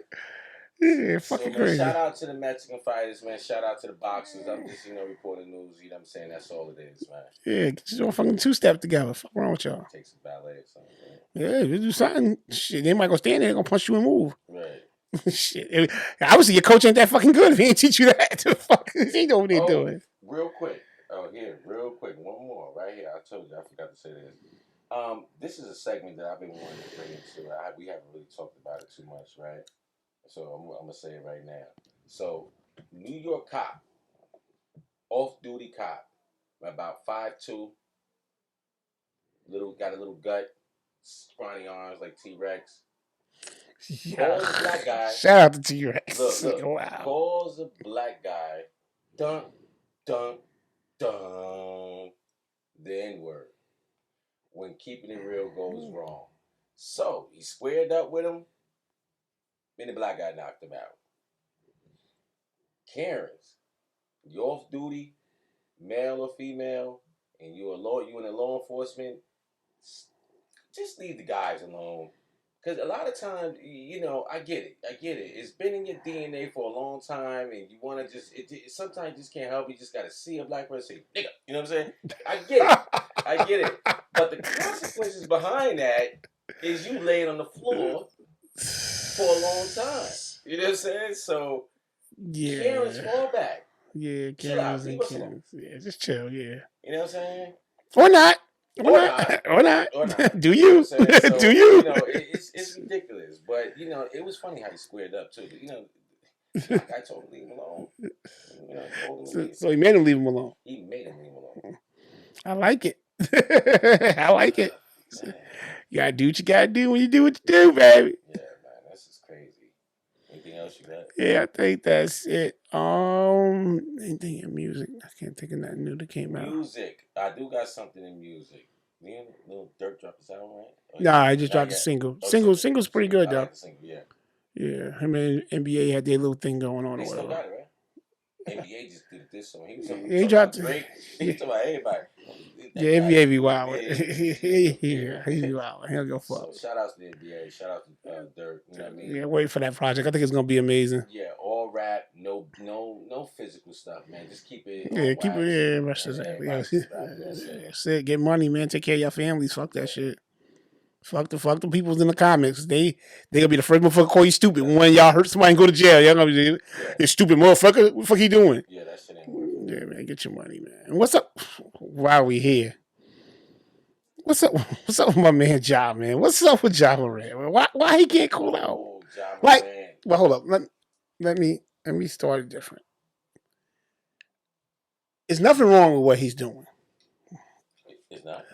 Yeah, So, fucking man, crazy. shout out to the Mexican fighters, man. Shout out to the boxers. I'm just, reporting news. You know what I'm saying? That's all it is, man. Yeah, get your fucking two-step together. Fuck wrong with y'all? Take some ballet or something. Man. Yeah, you do something. Shit, they might go stand there, they're gonna punch you and move. Right. Shit. Obviously, your coach ain't that fucking good if he ain't teach you that. Fuck, he know what they doing. Real quick. Oh, here, real quick. One more right here. I told you, I forgot to say this. This is a segment that I've been wanting to bring into. We haven't really talked about it too much, right? So I'm gonna say it right now. So, New York cop, off-duty cop, about 5'2", got a little gut, scrawny arms like T-Rex. Yeah. Calls a black guy. Shout out to T-Rex. Look, wow. Calls a black guy. Dun, dun, dun. The N-word. When keeping it real goes wrong. So, he squared up with him. Then the black guy knocked him out. Karens, you off duty, male or female, and you in the law enforcement, just leave the guys alone. Because a lot of times, I get it. It's been in your DNA for a long time, and you want to sometimes you just can't help it. You just got to see a black person say, nigga. You know what I'm saying? I get it. But the consequences behind that is you laying on the floor for a long time. You know what I'm saying? So, yeah. Karens, fall back. Yeah, Karens and Karens. Yeah, just chill, yeah. You know what I'm saying? Or not. Do you? So, Do you? It's ridiculous. But, it was funny how he squared up, too. But, I told him to leave him alone. So he made him leave him alone. He made him leave him alone. I like it. I like it. You gotta do what you gotta do when you do what you do, baby. Yeah, man, that's just crazy. Anything else you got? Yeah, I think that's it. Anything in music? I can't think of nothing new that came out. Music. I do got something in music. Little Dirk dropped his album, right? Nah, I just dropped a single. Single's pretty good though. Like the single, yeah. Yeah, him and NBA had their little thing going on. They or still whatever. got it, right? NBA just did this song. He was he dropped Drake. He talking about everybody. Yeah, NBA be wild. Yeah. He be wild. He'll go fuck. So shout out to the NBA. Shout out to Dirk. You know what I mean? Yeah, wait for that project. I think it's gonna be amazing. Yeah, all rap, no physical stuff, man. Just keep it. Yeah, keep it. Yeah, that's exactly. That's it. Get money, man. Take care of your families. Fuck that shit. Fuck the peoples in the comments. They gonna be the first motherfucker call you stupid when y'all hurt somebody and go to jail. Y'all gonna be you stupid motherfucker. What the fuck he doing? Yeah, that shit ain't working. Yeah, man, get your money, man. And what's up? Why are we here? What's up? What's up with my man Ja, man? What's up with Ja Morant? Why he can't cool out? Like, well, hold up. Let me start it different. There's nothing wrong with what he's doing. It's not.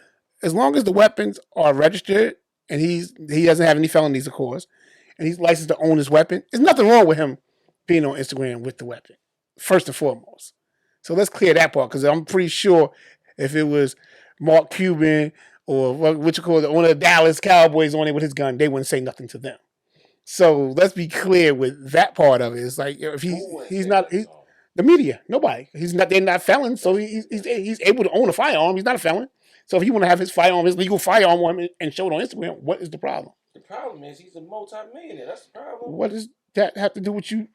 As long as the weapons are registered and he doesn't have any felonies, of course, and he's licensed to own his weapon, there's nothing wrong with him being on Instagram with the weapon, first and foremost. So let's clear that part, because I'm pretty sure if it was Mark Cuban or what you call the owner of the Dallas Cowboys on it with his gun, they wouldn't say nothing to them. So let's be clear with that part of it. It's like if he's not the media, nobody. They're not felons, so he's able to own a firearm. He's not a felon. So if you want to have his legal firearm on him and show it on Instagram, what is the problem? The problem is he's a multi-millionaire. That's the problem. What does that have to do with you?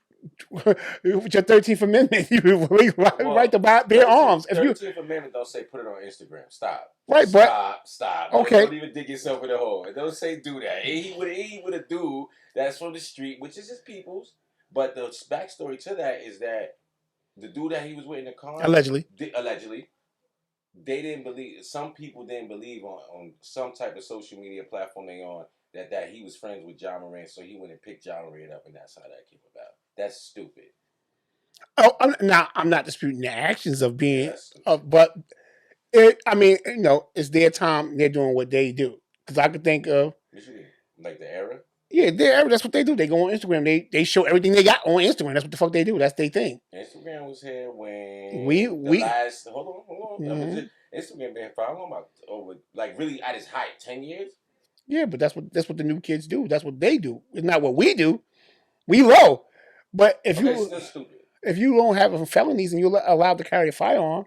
With your 13th Amendment, you right to bear arms. 13th Amendment don't say put it on Instagram. Stop. Right, Stop. Okay. Don't even dig yourself in the hole. Don't say do that. He would a dude that's from the street, which is his people's. But the backstory to that is that the dude that he was with in the car, allegedly, they didn't believe. Some people didn't believe on some type of social media platform they on that he was friends with Ja Morant, so he went and picked Ja Morant up, and that's how that came about. That's stupid. Oh, I'm not disputing the actions of being, but it's their time. They're doing what they do. Because I could think of like the era. Yeah, that's what they do. They go on Instagram. They show everything they got on Instagram. That's what the fuck they do. That's their thing. Instagram was here when hold on. Mm-hmm. Instagram been for how long? About over really at its height, 10 years. Yeah, but that's what the new kids do. That's what they do. It's not what we do. We low. But if Okay, you still stupid. if you don't have felonies and you're allowed to carry a firearm,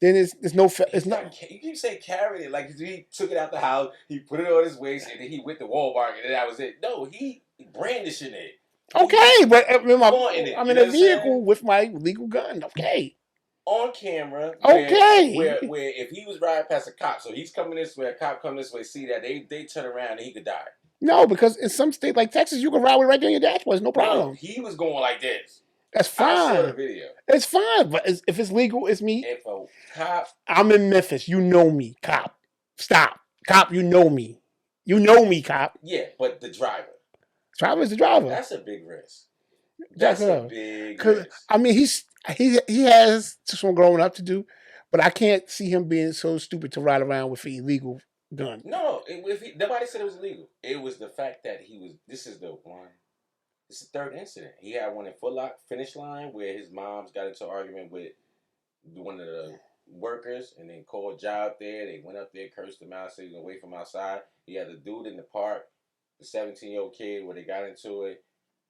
then it's no it's not. You keep saying carried it like he took it out the house, he put it on his waist, and then he went to Walmart, and then that was it. No, he brandishing it. Okay, but I'm in a vehicle with my legal gun. Okay. On camera. Okay. Where if he was riding past a cop, so he's coming this way, a cop coming this way, see that they turn around and he could die. No, because in some state like Texas, you can ride with right there on your dashboard. No problem. No, he was going like this. That's fine. I saw the video. It's fine, but if it's legal, it's me. If a cop, I'm in Memphis. You know me, cop. Stop, cop. You know me. You know me, cop. Yeah, but the driver. Driver is the driver. That's a big risk. That's a big risk. I mean, he has some growing up to do, but I can't see him being so stupid to ride around with an illegal gun. No, nobody said it was illegal. It was the fact that he was. This is the third incident. He had one in Foot Locker Finish Line where his mom's got into an argument with one of the workers and then called job there. They went up there, cursed him out, said he was away from outside. He had the dude in the park, the 17-year-old kid where they got into it,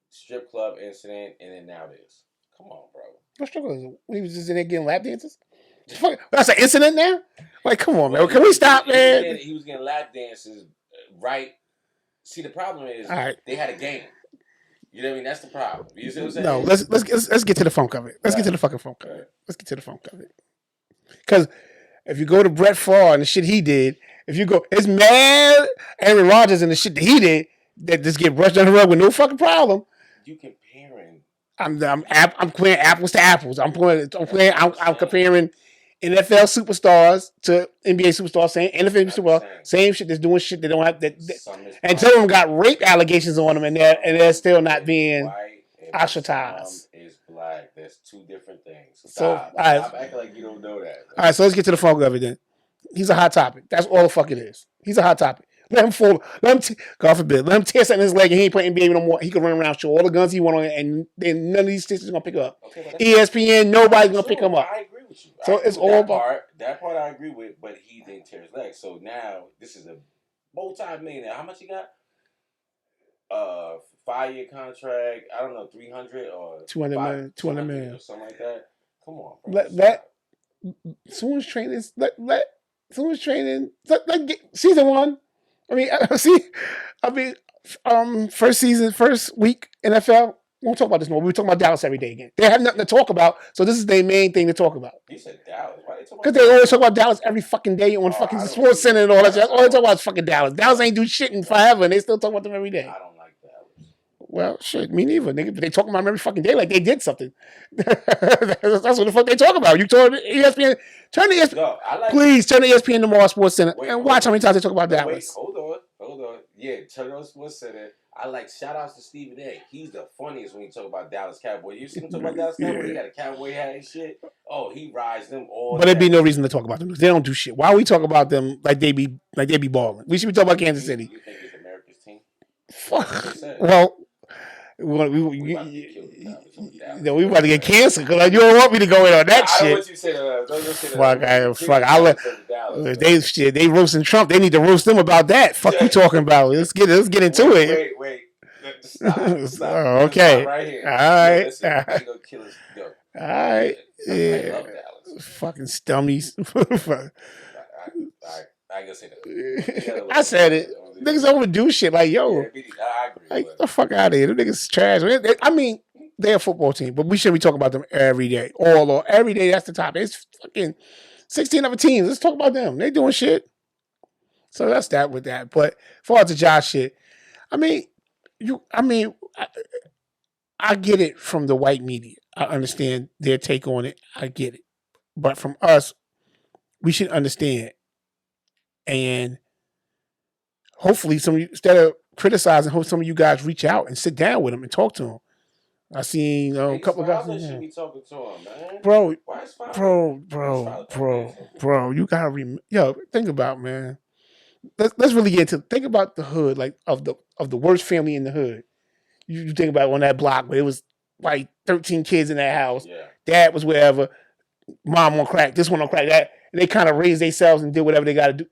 strip club incident, and then now this. Come on, bro. What strip club? When he was just in there getting lap dances? That's an incident now? Like, come on, man. Can we stop, man? He was getting lap dances, right? See, the problem is they had a game. You know what I mean? That's the problem. You see what I'm saying? No, let's get to the funk of it. Let's get to the fucking funk of it. Let's get to the funk of it. Because if you go to Brett Favre and the shit he did, it's mad Aaron Rodgers and the shit that he did that just get brushed under the rug with no fucking problem. You comparing? I'm comparing apples to apples. I'm comparing NFL superstars to NBA superstars, saying NFL superstars, same shit that's doing shit they don't have and some of them got rape allegations on them, and they're still not being ostracized. Is black. There's two different things. Stop acting like you don't know that. All right, so let's get to the funk of it then. He's a hot topic. That's all the fuck it is. He's a hot topic. Let him fall. God forbid. Let him tear something in his leg and he ain't playing NBA no more. He can run around, show all the guns he want on it, and then none of these stations are gonna pick up. Okay, ESPN, nobody's gonna pick him up. I agree with you. So it's all about that part. I agree with, but he didn't tear his leg. So now this is a multi-millionaire. How much he got? 5-year contract. I don't know, 300 or 200 million. 200 million or something like that. Come on, bro. Someone's training. Someone's training. Season 1. First week NFL. We won't talk about this more. We're talking about Dallas every day again. They have nothing to talk about, so this is their main thing to talk about. You said Dallas. Why they talking about? Because they always talk about Dallas every fucking day on fucking Sports Center and all that shit. That's all they talk about is fucking Dallas. Dallas ain't do shit in forever, and they still talk about them every day. I don't like Dallas. Well, shit, me neither, nigga. But they talk about them every fucking day like they did something. That's what the fuck they talk about. You told ESPN, turn the ESPN. No, please turn the ESPN tomorrow Sports Center and watch how many times they talk about Dallas. Hold on. Yeah, turn on Sports Center. I like shout outs to Stephen A. He's the funniest when you talk about Dallas Cowboys. You seen him talk about Dallas Cowboys? He got a cowboy hat and shit. Oh, he rides them all. But there'd be no reason to talk about them. They don't do shit. Why we talk about them like they be balling? We should be talking about Kansas City. You think it's America's team? Fuck. Well, we about to get canceled because you don't want me to go in on that shit. I don't want you to say fuck. They roasting Trump. They need to roast them about that. Fuck you talking about? Let's get into it. Wait. Stop. Oh, okay. Right here. All right. All right. Yeah. Fucking stummies. I ain't gonna say that. I said it. Niggas overdo shit like, yo. Yeah, I agree. Like, get the fuck out of here. Them niggas trash. I mean, they're a football team, but we shouldn't be talking about them every day. Every day, that's the topic. It's fucking 16 other teams. Let's talk about them. They doing shit. So that's that with that. But as far as the Josh shit, I get it from the white media. I understand their take on it. I get it. But from us, we should understand. And hopefully, instead of criticizing, hope some of you guys reach out and sit down with them and talk to them. I seen a couple of guys. Should be talking to him, man. Bro, you gotta think about, man. Let's really get into think about the hood, like of the worst family in the hood. You think about on that block where it was like 13 kids in that house. Yeah. Dad was wherever. Mom on crack. This one on crack. That. And they kind of raised themselves and did whatever they got to do.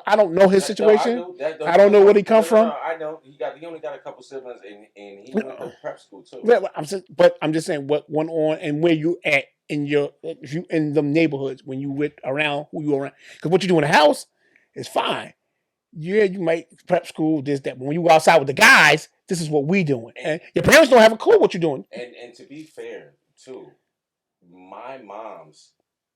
I don't know his situation. No, I don't know where he come from. No, I know. He only got a couple siblings, and he went to prep school too. But I'm just saying what went on and where you at in your if you in the neighborhoods when you with around who you around. Because what you do in the house is fine. Yeah, you might prep school, this, that. But when you go outside with the guys, this is what we doing. And your parents don't have a clue what you're doing. And to be fair, too, my mom's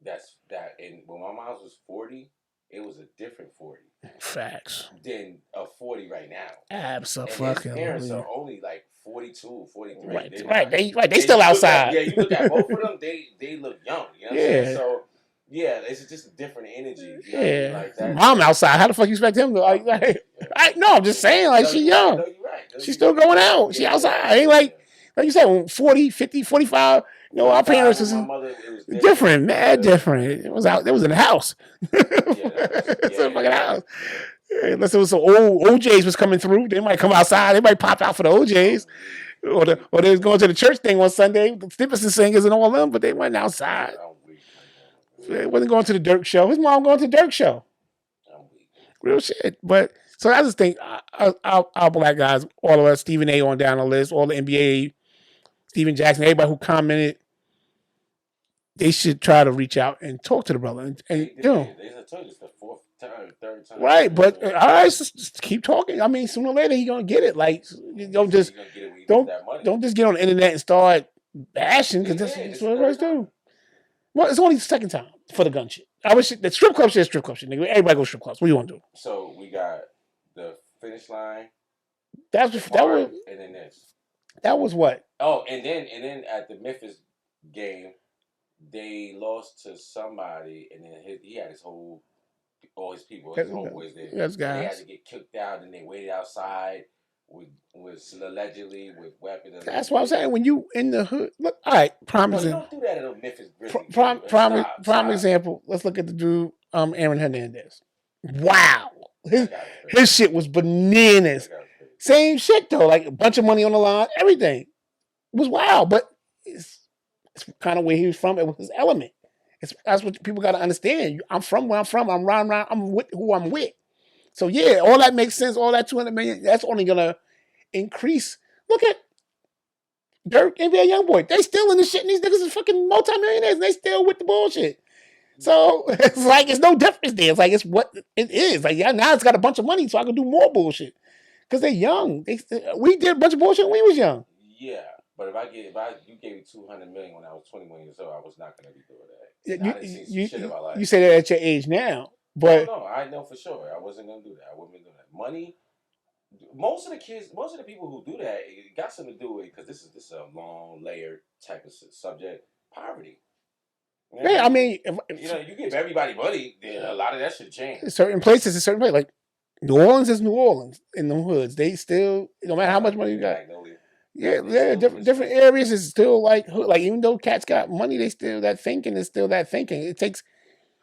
and when my mom's was 40, it was a different 40. Facts. Than a 40 right now. Absolutely. And his parents are only like 42, 43. Right. They still outside. You look at both of them, they look young. You know what I'm saying? So yeah, it's just a different energy. You know like that. Mom outside. How the fuck you expect him to no, I'm just saying, like, she young. No, you're right. She's still going out. She outside. Ain't like you said, 40, 50, 45. You know, our parents is different, man, different. It was in the house. It's a fucking house. Unless it was some old OJs was coming through, they might come outside. They might pop out for the OJs. Or they was going to the church thing on Sunday, the Stephenson singers and all them, but they went outside. They wasn't going to the Dirk show. His mom going to the Dirk show. Real shit. But so I just think our black guys, all of us, Stephen A. on down the list, all the NBA, Steven Jackson, everybody who commented, they should try to reach out and talk to the brother. And you know, it's the fourth time, third time. Right, but all right, just keep talking. I mean, sooner or later he gonna get it. Like, don't just get on the internet and start bashing because that's what everybody's do. Well, it's only the second time for the gun shit. I wish the strip club shit is strip club shit. Nigga. Everybody go strip clubs. What do you want to do? So we got the finish line. That was and then this. That was what? Oh, and then at the Memphis game, they lost to somebody, and then he had all his people, his homeboys there. Yes, guys. They had to get kicked out, and they waited outside with allegedly with weapons. That's what I'm saying. When you in the hood, look. All right, prime example. Don't do that at a Memphis Grizzlies. Prime example. Let's look at the dude, Aaron Hernandez. Wow, his shit was bananas. Same shit though, like a bunch of money on the line, everything. It was wild, but it's kind of where he was from. It was his element. That's what people got to understand. I'm from where I'm from. I'm round. I'm with who I'm with. So yeah, all that makes sense. All that 200 million, that's only gonna increase. Look at Dirk, NBA YoungBoy. They still in the shit, and these niggas are fucking multimillionaires, and they still with the bullshit. So it's like it's no difference there. It's like it's what it is. Like now it's got a bunch of money, so I can do more bullshit because they're young. We did a bunch of bullshit when we was young. Yeah. But you gave me 200 million when I was 21 years old, I was not going to be doing that. You say that at your age now, but no, I know for sure I wasn't going to do that. I wouldn't be doing that. Money. Most of the people who do that, it got something to do with because this is a long layered type of subject. Poverty. You know, I mean, you give everybody money, then a lot of that should change. Certain places, a certain way, like New Orleans is New Orleans in the hoods. They still, no matter how much money you got. Yeah, different areas is still like even though cats got money, they still that thinking is still that thinking. It takes.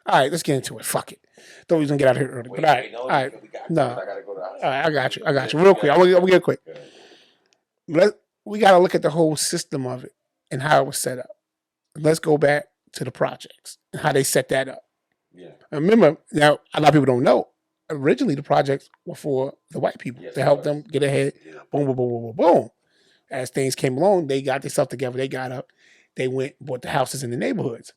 All right, let's get into it. Fuck it. Thought we was gonna get out of here early, but all right, all right. No, all right, I got you. Real quick, I'm gonna get quick. We got to look at the whole system of it and how it was set up. Let's go back to the projects and how they set that up. Yeah. Remember, now a lot of people don't know. Originally, the projects were for the white people to help them get ahead. Yeah. Boom, boom, boom, boom, boom, boom. As things came along, they got themselves together. They got up. They went bought the houses in the neighborhoods.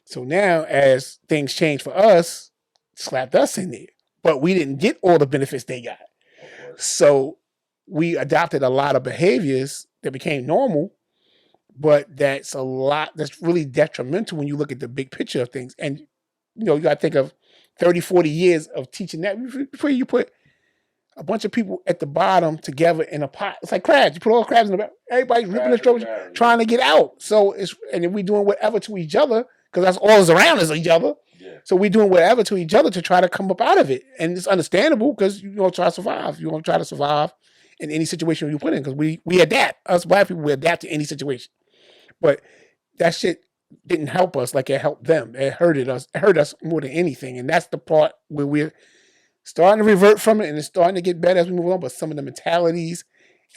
So now, as things changed for us, slapped us in there. But we didn't get all the benefits they got. So we adopted a lot of behaviors that became normal, but that's really detrimental when you look at the big picture of things. And, you know, you got to think of 30, 40 years of teaching that before you put a bunch of people at the bottom together in a pot. It's like crabs. You put all the crabs in the back. Everybody's ripping the strokes, trying to get out. So and if we're doing whatever to each other, because that's all is around is each other. Yeah. So we're doing whatever to each other to try to come up out of it. And it's understandable because you want to try to survive. You want to try to survive in any situation you put in because we adapt. Us black people, we adapt to any situation. But that shit didn't help us like it helped them. It hurted us. It hurt us more than anything. And that's the part where we're starting to revert from it, and it's starting to get better as we move on. But some of the mentalities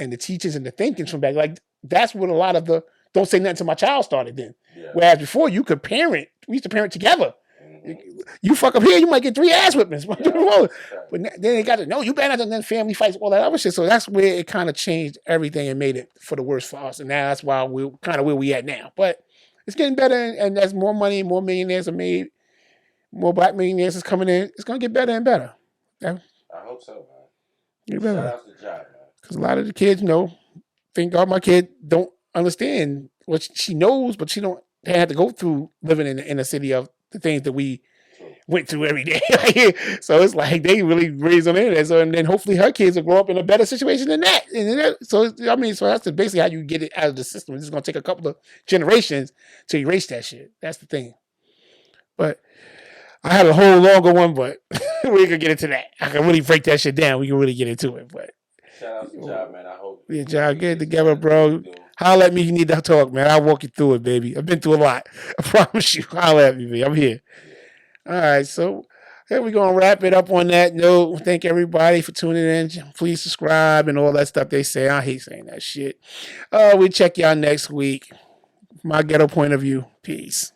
and the teachings and the thinkings from back, like that's what a lot of the don't say nothing to my child started then. Yeah. Whereas before you could parent, we used to parent together. Mm-hmm. You fuck up here, you might get 3 ass whippings. But Yeah. then they got to know you better than family fights, all that other shit. So that's where it kind of changed everything and made it for the worse for us. And now that's why we're kind of where we at now. But it's getting better, and as more money, more millionaires are made, more black millionaires is coming in. It's gonna get better and better. Yeah. I hope so, man. Get Shout better. out to the job, man. Because a lot of the kids, thank God my kid don't understand what she knows, but she don't have to go through living in a city of the things that we went through every day. So it's like they really raised on the internet. So, and then hopefully her kids will grow up in a better situation than that. So that's basically how you get it out of the system. It's just gonna take a couple of generations to erase that shit. That's the thing. But I had a whole longer one, but we can get into that. I can really break that shit down. We can really get into it. But shout out to the job, man. I hope job, get it together, bro. Holler at me if you need to talk, man. I'll walk you through it, baby. I've been through a lot. I promise you. Holler at me, baby. I'm here. All right, so here we're going to wrap it up on that note. Thank everybody for tuning in. Please subscribe and all that stuff they say. I hate saying that shit. We check y'all next week. My ghetto point of view. Peace.